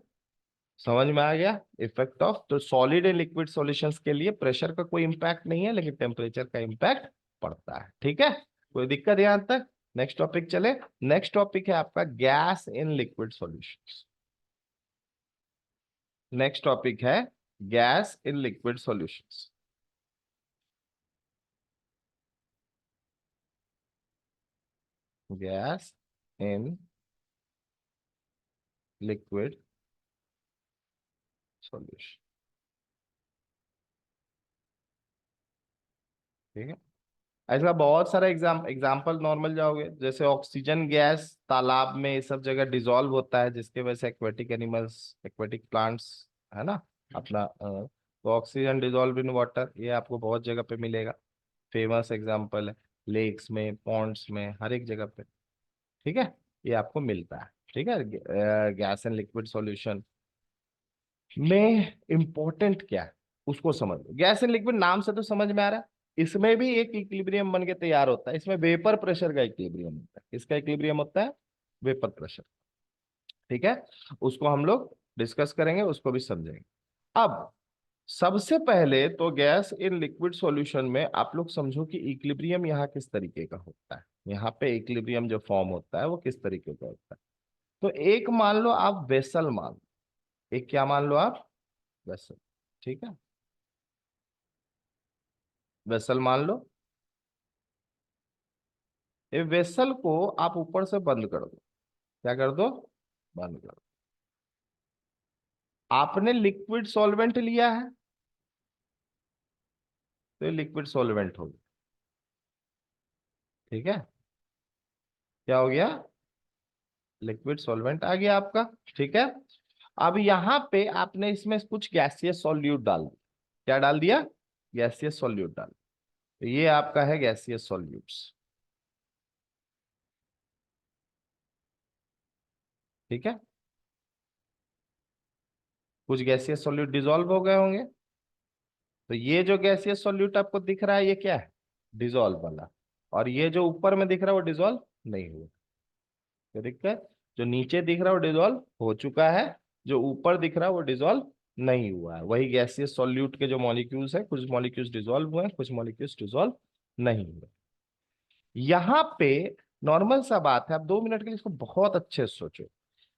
समझ में आ गया इफेक्ट ऑफ? तो सॉलिड एंड लिक्विड सॉल्यूशंस के लिए प्रेशर का कोई इंपैक्ट नहीं है, लेकिन टेम्परेचर का इंपैक्ट पड़ता है। ठीक है, कोई दिक्कत यहां तक? नेक्स्ट टॉपिक चले। नेक्स्ट टॉपिक है आपका gas in liquid solutions. Next topic है gas in liquid solutions. Gas in liquid solution. ठीक है, ऐसा बहुत सारा एग्जाम्पल नॉर्मल जाओगे, जैसे ऑक्सीजन गैस तालाब में ये सब जगह डिसॉल्व होता है, जिसके वजह से एक्वेटिक एनिमल्स, एक्वेटिक प्लांट्स, है ना, अपना तो ऑक्सीजन डिसॉल्व इन वाटर ये आपको बहुत जगह पे मिलेगा। फेमस एग्जाम्पल है, लेक्स में, पॉन्ड्स में, हर एक जगह पे। ठीक है, ये आपको मिलता है। ठीक है, गैस एंड लिक्विड सॉल्यूशन में इंपॉर्टेंट क्या है उसको समझ लो। गैस एंड लिक्विड नाम से तो समझ में आ रहा है, इसमें भी एक इक्विलिब्रियम बन के तैयार होता है। इसमें वेपर प्रेशर का इक्विलिब्रियम होता है। किसका इक्विलिब्रियम होता है? Vapour pressure. ठीक है, उसको हम लोग डिस्कस करेंगे, उसको भी समझेंगे। अब सबसे पहले तो गैस इन लिक्विड सॉल्यूशन में आप लोग समझो कि इक्विलिब्रियम यहाँ किस तरीके का होता है। यहाँ पे इक्विलिब्रियम जो फॉर्म होता है वो किस तरीके का होता है। तो एक मान लो आप वेसल मान लो। एक क्या मान लो आप? वेसल। ठीक है, वेसल मान लो। ये वेसल को आप ऊपर से बंद कर दो। क्या कर दो? बंद कर दो। आपने लिक्विड सॉल्वेंट लिया है तो ये लिक्विड सॉल्वेंट हो गया। ठीक है, क्या हो गया? लिक्विड सॉल्वेंट आ गया आपका। ठीक है, अब यहां पे आपने इसमें कुछ गैसियस सॉल्यूट डाल दिया। क्या डाल दिया? गैसियस सॉल्यूट डाल। तो ये आपका है गैसियस सॉल्यूट्स। ठीक है, कुछ गैसियस सॉल्यूट डिसॉल्व हो गए होंगे। तो ये जो गैसियस सॉल्यूट आपको दिख रहा है ये क्या है? डिसॉल्व वाला। और ये जो ऊपर में दिख रहा है वो डिसॉल्व नहीं हुआ। क्या दिक्कत? जो नीचे दिख रहा है वो डिसॉल्व हो चुका है, जो ऊपर दिख रहा है वो डिसॉल्व नहीं हुआ है। वही गैसियस सॉल्यूट के जो मॉलिक्यूल्स है, कुछ मॉलिक्यूल्स डिसॉल्व हुए हैं, कुछ मॉलिक्यूल्स डिसॉल्व नहीं हुए। यहाँ पे नॉर्मल सा बात है, आप 2 मिनट के लिए इसको बहुत अच्छे से सोचो।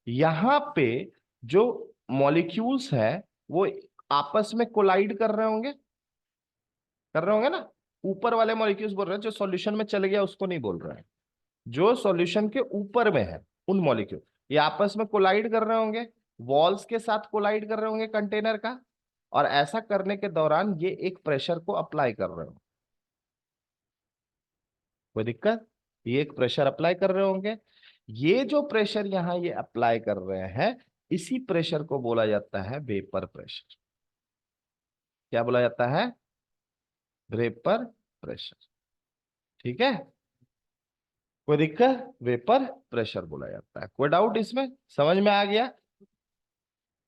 यहाँ पे जो मॉलिक्यूल्स है वो आपस में कोलाइड कर रहे होंगे ना। ऊपर वाले मॉलिक्यूल्स बोल रहे हैं, जो सॉल्यूशन में चले गया उसको नहीं बोल रहे हैं। जो सॉल्यूशन के ऊपर में है उन मॉलिक्यूल, ये आपस में कोलाइड कर रहे होंगे, वॉल्स के साथ कोलाइड कर रहे होंगे कंटेनर का। और ऐसा करने के दौरान ये एक प्रेशर को अप्लाई कर रहे हो, कोई दिक्कत? ये एक प्रेशर अप्लाई कर रहे होंगे। ये जो प्रेशर यहाँ ये अप्लाई कर रहे हैं, इसी प्रेशर को बोला जाता है वेपर प्रेशर। क्या बोला जाता है? Vapour pressure. ठीक है, कोई दिक्कत? वेपर प्रेशर बोला जाता है। कोई डाउट इसमें? समझ में आ गया?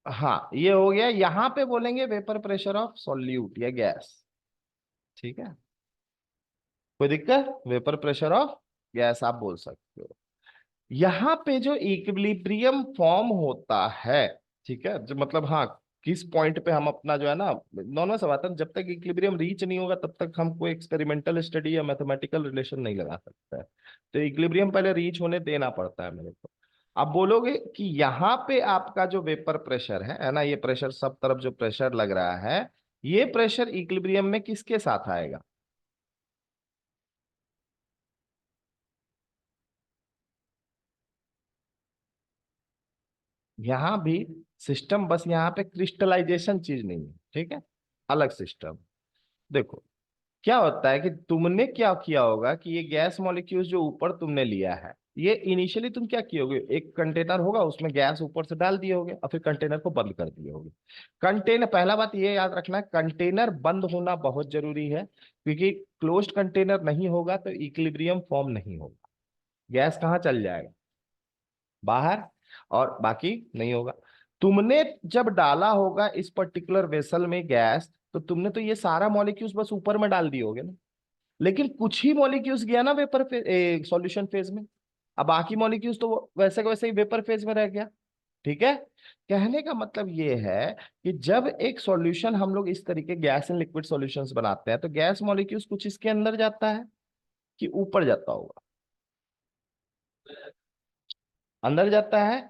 हाँ, ये हो गया। यहां पे बोलेंगे वेपर प्रेशर ऑफ सॉल्यूट या गैस। ठीक है, कोई दिक्कत? वेपर प्रेशर ऑफ गैस आप बोल सकते हो। यहाँ पे जो इक्विलिब्रियम फॉर्म होता है, ठीक है, जो मतलब हाँ, किस पॉइंट पे हम अपना जो है ना, नॉर्मल सा बात है, जब तक इक्विलिब्रियम रीच नहीं होगा तब तक हम कोई एक्सपेरिमेंटल स्टडी या मैथमेटिकल रिलेशन नहीं लगा सकते हैं। तो इक्विलिब्रियम पहले रीच होने देना पड़ता है मेरे को। अब बोलोगे कि यहाँ पे आपका जो वेपर प्रेशर है ना, ये प्रेशर सब तरफ जो प्रेशर लग रहा है, ये प्रेशर इक्विलिब्रियम में किसके साथ आएगा? यहां भी सिस्टम, बस यहाँ पे क्रिस्टलाइजेशन चीज नहीं है, ठीक है, अलग सिस्टम। देखो, क्या होता है कि तुमने क्या किया होगा कि ये गैस मॉलिक्यूल्स जो ऊपर तुमने लिया है, ये इनिशियली तुम क्या किए होगे, एक कंटेनर होगा उसमें गैस ऊपर से डाल दिए होगे और फिर कंटेनर को बंद कर दिए होगे। कंटेनर, पहला बात ये याद रखना है, कंटेनर बंद होना बहुत जरूरी है, क्योंकि क्लोज्ड कंटेनर नहीं होगा तो इक्विलिब्रियम फॉर्म नहीं होगा, गैस कहाँ चल जाएगा? बाहर। और बाकी नहीं होगा। तुमने जब डाला होगा इस पर्टिकुलर वेसल में गैस, तो तुमने तो ये सारा मॉलिक्यूल्स बस ऊपर में डाल दिए होगे ना, लेकिन कुछ ही मॉलिक्यूल्स गया ना वेपर फेज, सॉल्यूशन फेज में। अब बाकी मॉलिक्यूल्स तो वैसे के वैसे ही वेपर फेज में रह गया। ठीक है, कहने का मतलब ये है कि जब एक सॉल्यूशन हम लोग इस तरीके गैस एंड लिक्विड सॉल्यूशंस बनाते हैं, तो गैस मॉलिक्यूल्स कुछ इसके अंदर जाता है कि ऊपर जाता होगा? अंदर जाता है,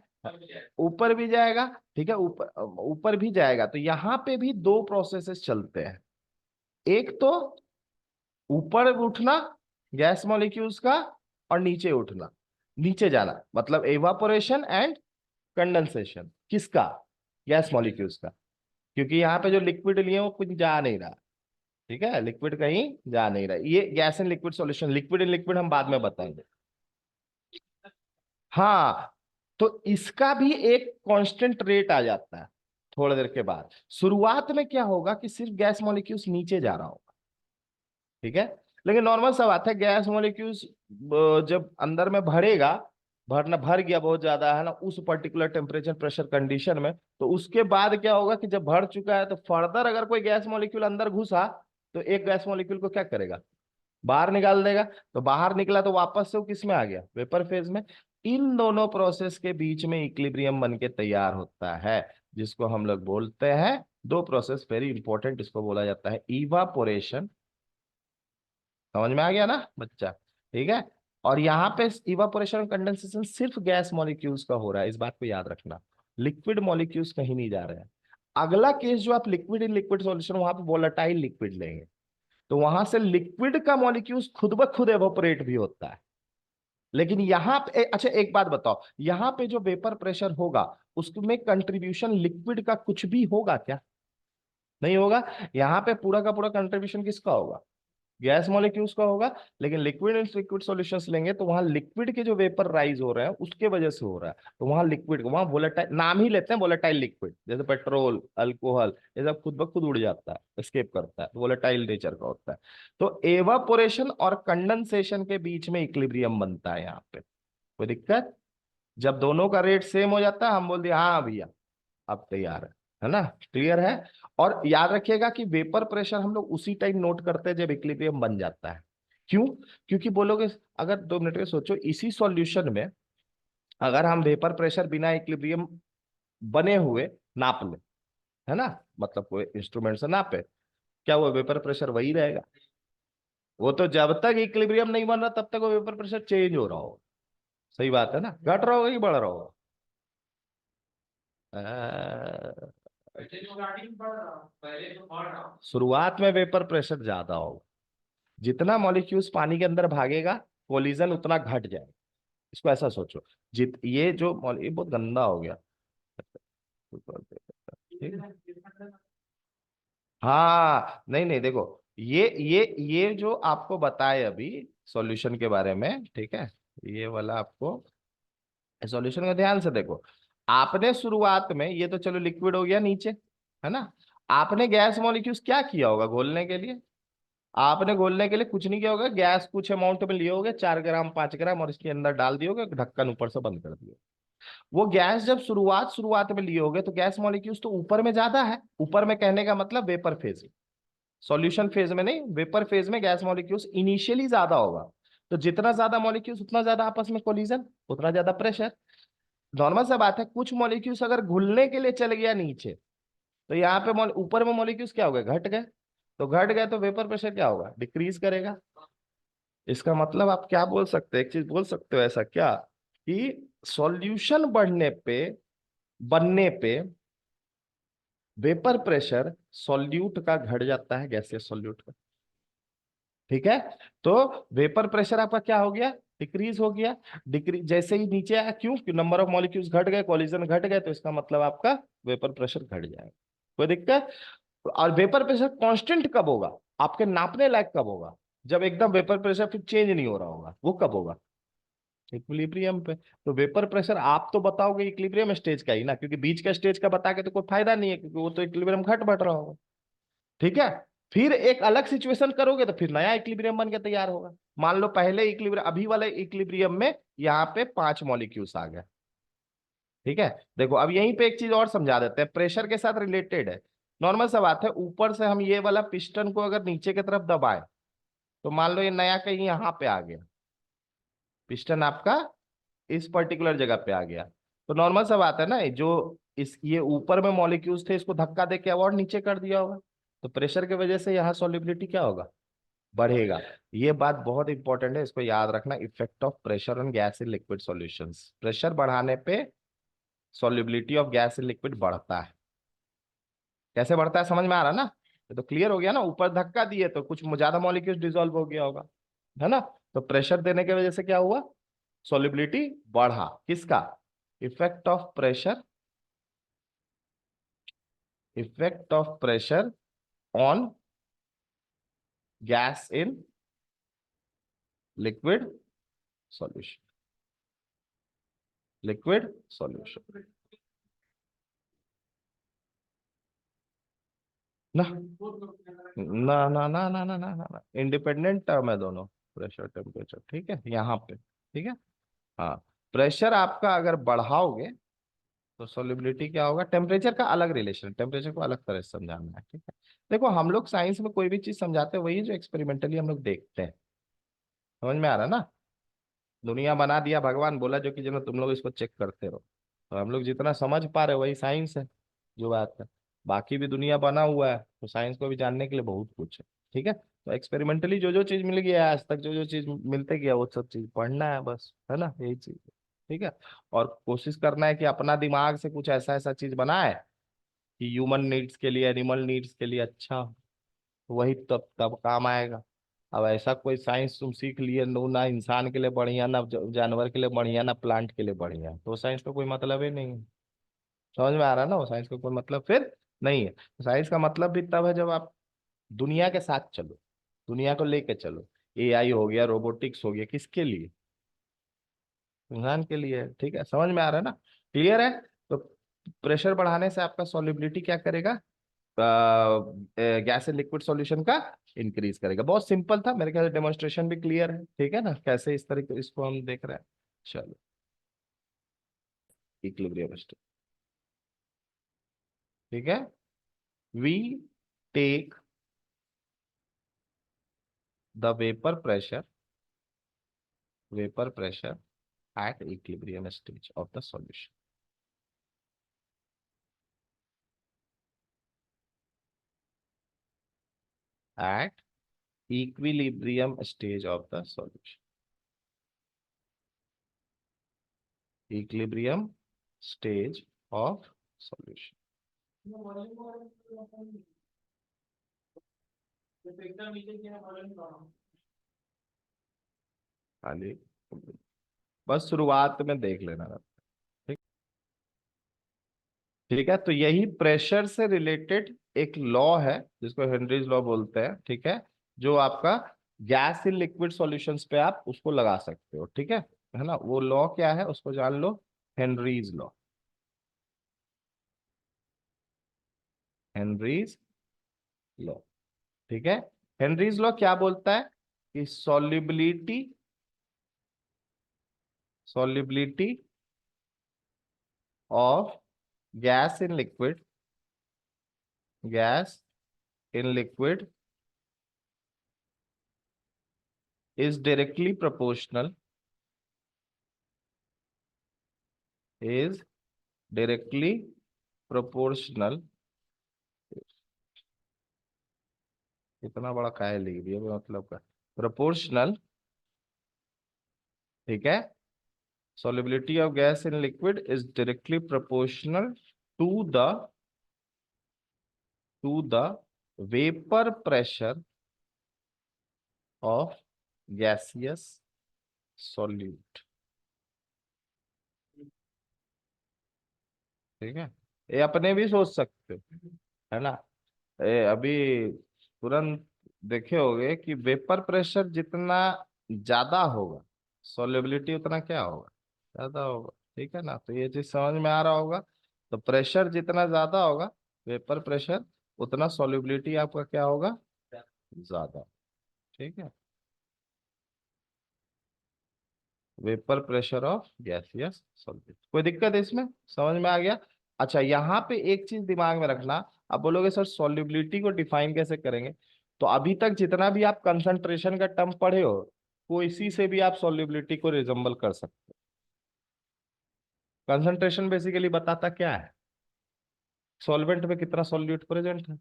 ऊपर भी जाएगा। ठीक है, ऊपर ऊपर भी जाएगा। तो यहाँ पे भी दो प्रोसेसेस चलते हैं। एक तो ऊपर उठना गैस मॉलिक्यूल्स का, और नीचे उठना, नीचे जाना, मतलब एवापोरेशन एंड कंडेंसेशन। किसका? गैस मॉलिक्यूल्स का। क्योंकि यहाँ पे जो लिक्विड लिए वो कुछ जा नहीं रहा। ठीक है, लिक्विड कहीं जा नहीं रहा। ये gas and liquid solution, liquid and liquid हम बाद में बताएंगे। हाँ, तो इसका भी एक कांस्टेंट रेट आ जाता है थोड़ी देर के बाद। शुरुआत में क्या होगा कि सिर्फ गैस मॉलिक्यूल्स नीचे जा रहा होगा। ठीक है, लेकिन नॉर्मल सा बात है, गैस मॉलिक्यूल्स जब अंदर में भरेगा, भरना भर गया बहुत ज्यादा है ना उस पर्टिकुलर टेम्परेचर प्रेशर कंडीशन में, तो उसके बाद क्या होगा कि जब भर चुका है तो फर्दर अगर कोई गैस मॉलिक्यूल अंदर घुसा, तो एक गैस मॉलिक्यूल को क्या करेगा? बाहर निकाल देगा। तो बाहर निकला तो वापस से वो किस में आ गया? वेपर फेज में। इन दोनों प्रोसेस के बीच में इक्विलिब्रियम बन के तैयार होता है, जिसको हम लोग बोलते हैं, दो प्रोसेस वेरी इंपॉर्टेंट, इसको बोला जाता है इवापोरेशन। समझ में आ गया ना बच्चा? ठीक है, और यहाँ पे इवापोरेशन और कंडेंसेशन सिर्फ गैस मॉलिक्यूल्स का हो रहा है, इस बात को याद रखना। लिक्विड मॉलिक्यूल्स कहीं नहीं जा रहे हैं। अगला केस जो आप लिक्विड इन लिक्विड सॉल्यूशन, वहां पे वोलेटाइल लिक्विड लेंगे, तो वहां से लिक्विड का मॉलिक्यूल्स खुद ब खुद एवोपरेट भी होता है। लेकिन यहाँ पे अच्छा एक बात बताओ, यहाँ पे जो वेपर प्रेशर होगा उसमें कंट्रीब्यूशन लिक्विड का कुछ भी होगा क्या? नहीं होगा। यहाँ पे पूरा का पूरा कंट्रीब्यूशन किसका होगा? गैस मॉलिक्यूल्स का होगा। लेकिन लिक्विड एंड लिक्विड सॉल्यूशंस लेंगे तो वहां लिक्विड के जो वेपर राइज हो रहे हैं उसके वजह से हो रहा है, तो वहां लिक्विड, वहां वोलेटाइल, नाम ही लेते हैं वोलेटाइल लिक्विड, जैसे पेट्रोल, अल्कोहल, ये सब खुद ब खुद उड़ जाता है, एस्केप करता है, वोलेटाइल नेचर का होता है। तो एवापोरेशन और कंडेंसेशन के बीच में इक्विलिब्रियम बनता है यहाँ पे। कोई दिक्कत? जब दोनों का रेट सेम हो जाता है, हम बोल दिया हाँ भैया अब तैयार है ना, क्लियर है। और याद रखिएगा कि वेपर प्रेशर हम लोग उसी टाइम नोट करते हैं जब इक्विलिब्रियम बन जाता है। क्यों? क्योंकि बोलोगे, अगर 2 मिनट के सोचो, इसी सॉल्यूशन में अगर हम वेपर प्रेशर बिना इक्विलिब्रियम बने हुए नाप ले, है ना, मतलब कोई इंस्ट्रूमेंट से नापे, क्या वो वेपर प्रेशर वही रहेगा? वो तो जब तक इक्विलिब्रियम नहीं बन रहा तब तक वो वेपर प्रेशर चेंज हो रहा हो। सही बात है ना, घट रहा होगा कि बढ़ रहा होगा? शुरुआत में वेपर प्रेशर ज्यादा होगा, जितना मॉलिक्यूल्स पानी के अंदर भागेगा कोलिजन उतना घट जाएगा। इसको ऐसा सोचो, जित ये जो ये बहुत गंदा हो गया। ठीक है? हाँ नहीं नहीं देखो, ये जो आपको बताए अभी सॉल्यूशन के बारे में, ठीक है, ये वाला आपको सॉल्यूशन का ध्यान से देखो। आपने शुरुआत में ये तो चलो लिक्विड हो गया नीचे, है ना। आपने गैस मॉलिक्यूल्स क्या किया होगा घोलने के लिए? आपने घोलने के लिए कुछ नहीं किया होगा, गैस कुछ अमाउंट में लिए होगे, 4 ग्राम 5 ग्राम, और इसके अंदर डाल दियोगे, ढक्कन ऊपर से बंद कर दियो। वो गैस जब शुरुआत शुरुआत में लिए होगे तो गैस मॉलिक्यूल्स तो ऊपर में ज्यादा है, ऊपर में कहने का मतलब वेपर फेज, सॉल्यूशन फेज में नहीं, वेपर फेज में गैस मॉलिक्यूल्स इनिशियली ज्यादा होगा। तो जितना ज्यादा मॉलिक्यूल्स उतना ज्यादा आपस में कोलिजन, उतना ज्यादा प्रेशर। नॉर्मल सा बात है, कुछ मॉलिक्यूल्स अगर घुलने के लिए चल गया नीचे, तो यहाँ पे ऊपर में मॉलिक्यूल्स क्या हो गए, घट गए। तो घट गए तो वेपर प्रेशर क्या होगा, डिक्रीज करेगा। इसका मतलब आप क्या बोल सकते हैं, एक चीज बोल सकते हो ऐसा क्या, कि सॉल्यूशन बढ़ने पे, बनने पे वेपर प्रेशर सॉल्यूट का घट जाता है, गैसियस सॉल्यूट का। ठीक है। तो वेपर प्रेशर आपका क्या हो गया, डिक्रीज हो गया। डिक्रीज जैसे ही नीचे आया, क्यों, नंबर ऑफ मॉलिक्यूल्स घट गए, कॉलिजन घट गए, तो इसका मतलब आपका वेपर प्रेशर घट जाएगा। कोई दिक्कत? और वेपर प्रेशर कांस्टेंट कब होगा, आपके नापने लायक कब होगा? जब एकदम वेपर प्रेशर फिर चेंज नहीं हो रहा होगा, वो कब होगा, इक्विलिब्रियम पे। तो वेपर प्रेशर आप तो बताओगे इक्विलिब्रियम स्टेज का ही ना, क्योंकि बीच का स्टेज का बता के तो कोई फायदा नहीं है, क्योंकि वो तो इक्विलिब्रियम घट बढ़ रहा होगा। ठीक है। फिर एक अलग सिचुएशन करोगे तो फिर नया इक्विलिब्रियम बन के तैयार होगा। मान लो पहले इक्विलिब्रियम, अभी वाले इक्विलिब्रियम में यहाँ पे 5 मॉलिक्यूल्स आ गए। ठीक है। देखो अब यहीं पे एक चीज और समझा देते हैं, प्रेशर के साथ रिलेटेड है। नॉर्मल सा बात है, ऊपर से हम ये वाला पिस्टन को अगर नीचे की तरफ दबाए, तो मान लो ये नया कहीं यहाँ पे आ गया, पिस्टन आपका इस पर्टिकुलर जगह पे आ गया। तो नॉर्मल सा बात है ना, जो इस ये ऊपर में मॉलिक्यूल्स थे, इसको धक्का दे के और नीचे कर दिया होगा। तो प्रेशर की वजह से यहाँ सॉल्युबिलिटी क्या होगा, बढ़ेगा। ये बात बहुत इंपॉर्टेंट है, इसको याद रखना, effect of pressure on gas in liquid solutions. Pressure बढ़ाने पे solubility of gas in liquid बढ़ता है। कैसे बढ़ता है समझ में आ रहा ना? ये तो क्लियर हो गया ना, ऊपर धक्का दिए तो कुछ ज्यादा मॉलिक्यूल्स डिसॉल्व हो गया होगा, है ना। तो प्रेशर देने की वजह से क्या हुआ, सॉल्युबिलिटी बढ़ा। किसका, effect of pressure, effect of pressure on gas in liquid solution, liquid solution ना, ना इंडिपेंडेंट टर्म है दोनों, प्रेशर टेम्परेचर, ठीक है, यहाँ पे। ठीक है। हाँ, प्रेशर आपका अगर बढ़ाओगे तो सॉल्युबिलिटी क्या होगा, टेम्परेचर का अलग रिलेशन, टेम्परेचर को अलग तरह से समझाना है, ठीक है। देखो हम लोग साइंस में कोई भी चीज समझाते हैं, वही जो एक्सपेरिमेंटली हम लोग देखते हैं। समझ में आ रहा है ना? दुनिया बना दिया भगवान, बोला जो कि जो तुम लोग इसको चेक करते रहो। तो हम लोग जितना समझ पा रहे हो वही साइंस है, जो बात है। बाकी भी दुनिया बना हुआ है, तो साइंस को भी जानने के लिए बहुत कुछ है। ठीक है। तो एक्सपेरिमेंटली जो जो चीज मिल गया है आज तक, जो जो चीज मिलते गया, वो सब चीज पढ़ना है बस, है ना, यही चीज है। ठीक है। और कोशिश करना है कि अपना दिमाग से कुछ ऐसा ऐसा चीज बनाए कि ह्यूमन नीड्स के लिए, एनिमल नीड्स के लिए अच्छा हो। वही तब तब काम आएगा। अब ऐसा कोई साइंस तुम सीख लिए, ना इंसान के लिए बढ़िया, ना जानवर के लिए बढ़िया, ना प्लांट के लिए बढ़िया, तो साइंस का कोई मतलब ही नहीं है। समझ में आ रहा है ना, वो साइंस का कोई मतलब फिर नहीं है। साइंस का मतलब भी तब है जब आप दुनिया के साथ चलो, दुनिया को लेके चलो। एआई हो गया, रोबोटिक्स हो गया, किसके लिए, इंसान के लिए है। ठीक है, समझ में आ रहा है ना, क्लियर है? तो प्रेशर बढ़ाने से आपका सॉल्युबिलिटी क्या करेगा, गैस एंड लिक्विड सॉल्यूशन का इंक्रीज करेगा। बहुत सिंपल था, मेरे ख्याल से डेमोन्स्ट्रेशन भी क्लियर है, ठीक है ना, कैसे इस तरीके इसको हम देख रहे हैं। चलो, इक्विलिब्रियम स्टेट, ठीक है। We take the vapour pressure at equilibrium stage of the solution, at equilibrium stage of the solution, equilibrium stage of solution। खाली बस शुरुआत में देख लेना। ठीक, ठीक है, तो यही प्रेशर से रिलेटेड एक लॉ है जिसको हेनरीज लॉ बोलते हैं, ठीक है, जो आपका गैस इन लिक्विड सॉल्यूशंस पे आप उसको लगा सकते हो, ठीक है ना। वो लॉ क्या है उसको जान लो, हेनरीज लॉ, हेनरीज लॉ, ठीक है। हेनरीज लॉ क्या बोलता है कि solubility of gas in liquid, gas in liquid is directly proportional, is directly proportional, इतना बड़ा काय लिख दिया मतलब का, प्रोपोर्शनल, ठीक है, solubility of gas in liquid is directly proportional to the vapor pressure of gaseous solute, ठीक है। ये अपने भी सोच सकते हो, है ना। अभी तुरंत देखे होगे कि वेपर प्रेशर जितना ज्यादा होगा, सॉल्युबिलिटी उतना क्या होगा, ज्यादा होगा, ठीक है ना। तो ये चीज समझ में आ रहा होगा। तो प्रेशर जितना ज्यादा होगा, वेपर प्रेशर, उतना सॉल्युबिलिटी आपका क्या होगा, ज्यादा, ठीक है। Vapour pressure of gaseous solute, कोई दिक्कत है इसमें, समझ में आ गया। अच्छा, यहाँ पे एक चीज दिमाग में रखना। आप बोलोगे सर सॉल्युबिलिटी को डिफाइन कैसे करेंगे, तो अभी तक जितना भी आप कंसंट्रेशन का टर्म पढ़े हो, कोई इसी से भी आप सॉल्युबिलिटी को रिजम्बल कर सकते हो। कंसंट्रेशन बेसिकली बताता क्या है, सॉल्वेंट में कितना सॉल्यूट प्रेजेंट है,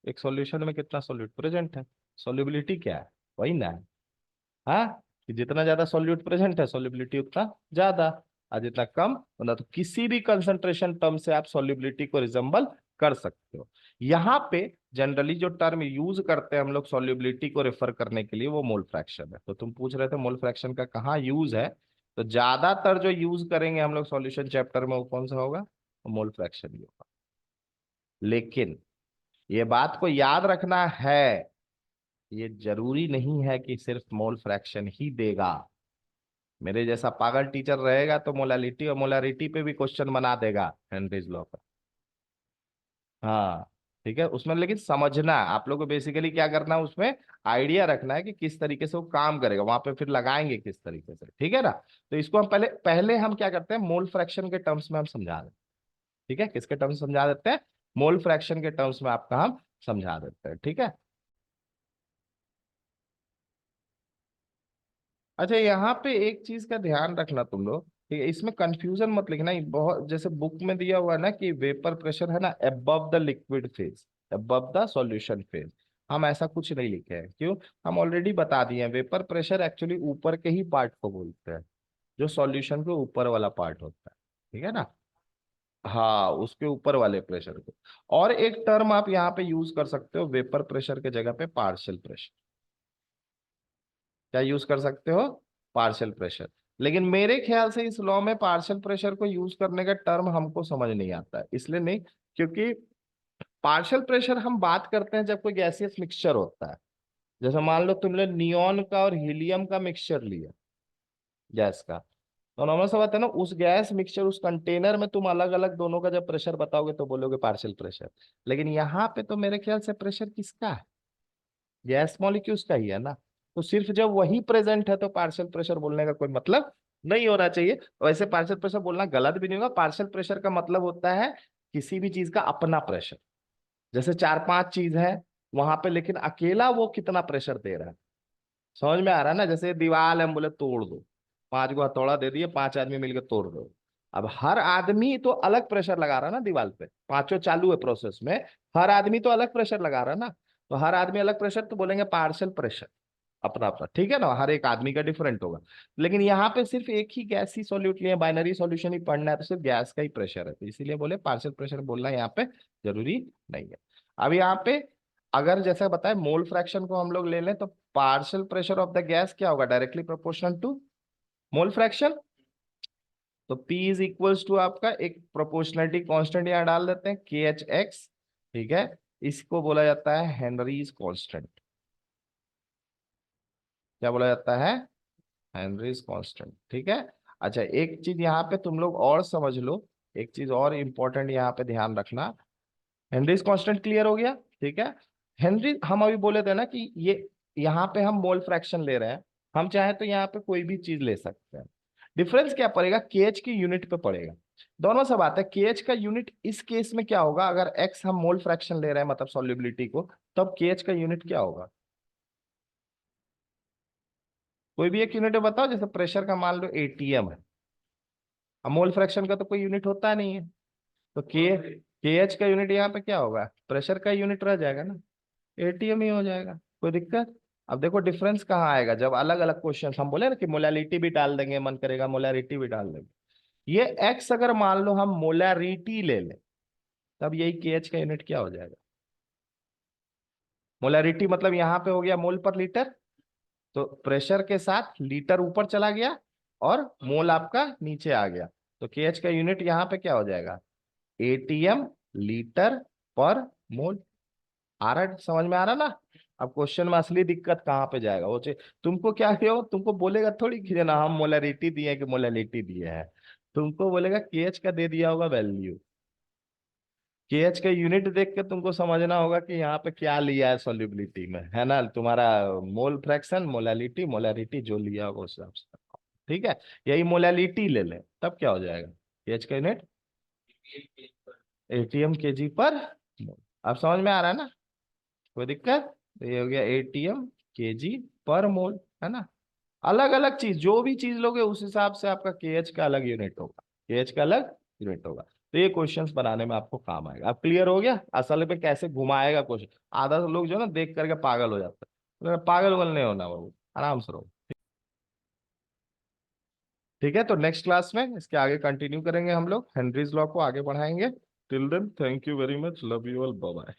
एक सॉल्यूशन में कितना सॉल्यूट प्रेजेंट है, सॉल्युबिलिटी क्या है, वही ना है। हाँ, कि जितना ज्यादा सॉल्यूट प्रेजेंट है सॉल्युबिलिटी उतना ज्यादा, और जितना कम उतना, तो किसी भी कंसंट्रेशन टर्म से आप सॉल्युबिलिटी को रिजम्बल कर सकते हो। यहाँ पे जनरली जो टर्म यूज करते हैं हम लोग सॉल्युबिलिटी को रेफर करने के लिए, वो मोल फ्रैक्शन है। तो तुम पूछ रहे थे मोल फ्रैक्शन का कहाँ यूज है, तो ज्यादातर जो यूज करेंगे हम लोग सॉल्यूशन चैप्टर में वो कौन सा होगा, मोल फ्रैक्शन ही होगा। लेकिन ये बात को याद रखना है, ये जरूरी नहीं है कि सिर्फ मोल फ्रैक्शन ही देगा। मेरे जैसा पागल टीचर रहेगा तो मोलालिटी और मोलारिटी पे भी क्वेश्चन बना देगा हेनरीज लॉ का। हाँ, ठीक है, उसमें लेकिन समझना आप लोग को बेसिकली क्या करना है, उसमें आइडिया रखना है कि किस तरीके से वो काम करेगा, वहां पे फिर लगाएंगे किस तरीके से, ठीक है ना। तो इसको हम पहले पहले हम क्या करते हैं, मोल फ्रैक्शन के टर्म्स में हम समझा देते हैं, ठीक है, किसके टर्म्स समझा देते हैं, मोल फ्रैक्शन के टर्म्स में आपका हम समझा देते हैं, ठीक है। अच्छा, यहाँ पे एक चीज का ध्यान रखना तुम लोग, ठीक है, इसमें कंफ्यूजन मत लिखना। ये बहुत जैसे बुक में दिया हुआ है ना कि वेपर प्रेशर है ना above the liquid phase, above the solution phase, हम ऐसा कुछ नहीं लिखे हैं। क्यों, हम ऑलरेडी बता दिए हैं, वेपर प्रेशर एक्चुअली ऊपर के ही पार्ट को बोलते हैं, जो सॉल्यूशन के ऊपर वाला पार्ट होता है, ठीक है ना। हाँ, उसके ऊपर वाले प्रेशर को। और एक टर्म आप यहाँ पे यूज कर सकते हो वेपर प्रेशर के जगह पे, पार्शियल प्रेशर। क्या यूज कर सकते हो, पार्शियल प्रेशर। लेकिन मेरे ख्याल से इस लॉ में पार्शियल प्रेशर को यूज करने का टर्म हमको समझ नहीं आता है, इसलिए नहीं, क्योंकि पार्शियल प्रेशर हम बात करते हैं जब कोई गैसियस मिक्सचर होता है। जैसे मान लो तुमने नियॉन का और हीलियम का मिक्सचर लिया, गैस का, तो नॉर्मल सा बात है ना, उस गैस मिक्सचर उस कंटेनर में तुम अलग अलग दोनों का जब प्रेशर बताओगे तो बोलोगे पार्शियल प्रेशर। लेकिन यहाँ पे तो मेरे ख्याल से प्रेशर किसका है, गैस मॉलिक्यूल्स का ही है ना। तो सिर्फ जब वही प्रेजेंट है तो पार्शियल प्रेशर बोलने का कोई मतलब नहीं होना चाहिए। वैसे पार्शियल प्रेशर बोलना गलत भी नहीं होगा, पार्शियल प्रेशर का मतलब होता है किसी भी चीज का अपना प्रेशर। जैसे चार पांच चीज है वहां पे, लेकिन अकेला वो कितना प्रेशर दे रहा है, समझ में आ रहा है ना। जैसे दीवार है, हम बोले तोड़ दो, पांच गो हथौड़ा दे दिए, पांच आदमी मिलकर तोड़ दो। अब हर आदमी तो अलग प्रेशर लगा रहा है ना दीवार पे, पांचों चालू है प्रोसेस में, हर आदमी तो अलग प्रेशर लगा रहा है ना। तो हर आदमी अलग प्रेशर, तो बोलेंगे पार्शियल प्रेशर, अपना अपना, ठीक है ना, हर एक आदमी का डिफरेंट होगा। लेकिन यहाँ पे सिर्फ एक ही गैस ही सॉल्यूट लिए, बाइनरी सॉल्यूशन ही पढ़ना है, तो सिर्फ गैस का ही प्रेशर है, तो इसीलिए बोले पार्शियल प्रेशर बोलना यहाँ पे जरूरी नहीं है। अब यहाँ पे अगर जैसे बताए मोल फ्रैक्शन को हम लोग ले लें, तो partial pressure of the gas क्या होगा, directly proportional to mole fraction. तो P इज इक्वल्स टू आपका एक प्रोपोर्शनलिटी कांस्टेंट यहाँ डाल देते हैं KHX, ठीक है। इसको बोला जाता है हेनरीज कांस्टेंट। क्या बोला जाता है? हेनरीज कांस्टेंट, ठीक है। अच्छा, एक चीज यहाँ पे तुम लोग और समझ लो, एक चीज और इंपॉर्टेंट यहाँ पे ध्यान रखना। हेनरीज कांस्टेंट क्लियर हो गया, ठीक है। हेनरी हम अभी बोले थे ना कि ये यहाँ पे हम मोल फ्रैक्शन ले रहे हैं, हम चाहे तो यहाँ पे कोई भी चीज ले सकते हैं। डिफरेंस क्या पड़ेगा? केएच की यूनिट पे पड़ेगा। दोनों से बात है, केएच का यूनिट इस केस में क्या होगा? अगर एक्स हम मोल फ्रैक्शन ले रहे हैं मतलब सॉल्युबिलिटी को, तब केएच का यूनिट क्या होगा? कोई भी एक यूनिट बताओ। जैसे प्रेशर का मान लो एटीएम है, अब मोल फ्रैक्शन का तो कोई यूनिट होता नहीं है, तो केएच का यूनिट यहाँ पे क्या होगा? प्रेशर का यूनिट रह जाएगा ना, एटीएम ही हो जाएगा। कोई दिक्कत? अब देखो डिफरेंस कहाँ आएगा जब अलग अलग क्वेश्चन हम बोले ना कि मोलालिटी भी डाल देंगे, मन करेगा मोलारिटी भी डाल देंगे। ये एक्स अगर मान लो हम मोलारिटी ले लें, तब यही केएच का यूनिट क्या हो जाएगा? मोलारिटी मतलब यहाँ पे हो गया मोल पर लीटर, तो प्रेशर के साथ लीटर ऊपर चला गया और मोल आपका नीचे आ गया, तो केएच का यूनिट यहाँ पे क्या हो जाएगा? एटीएम लीटर पर मोल। आ रहा है? समझ में आ रहा ना? अब क्वेश्चन में असली दिक्कत कहाँ पे जाएगा वो तुमको क्या हो, तुमको बोलेगा थोड़ी कि ना हम मोलरिटी दिए कि मोलरिटी दिए है, तुमको बोलेगा केएच का दे दिया होगा वैल्यू। केएच का यूनिट देख के तुमको समझना होगा कि यहाँ पे क्या लिया है सॉल्युबिलिटी में, है ना? तुम्हारा मोल फ्रैक्शन, मोलालिटी, मोलारिटी जो लिया होगा उस हिसाब से, ठीक है। यही मोलालिटी ले लें तब क्या हो जाएगा? केएच का यूनिट एटीएम केजी पर मोल। अब समझ में आ रहा है ना? कोई दिक्कत? तो ये हो गया एटीएम केजी पर मोल, है ना? अलग अलग चीज, जो भी चीज लोगे उस हिसाब से आपका केएच का अलग यूनिट होगा, केएच का अलग यूनिट होगा। तो ये क्वेश्चंस बनाने में आपको काम आएगा। अब क्लियर हो गया असल में कैसे घुमाएगा क्वेश्चन? आधा लोग जो है ना देख करके पागल हो जाता है, पागल वागल नहीं होना बाबू, आराम से रहो। ठीक है, तो नेक्स्ट क्लास में इसके आगे कंटिन्यू करेंगे, हम लोग हेनरीज लॉ को आगे बढ़ाएंगे। Till then thank you very much, love you all, bye bye.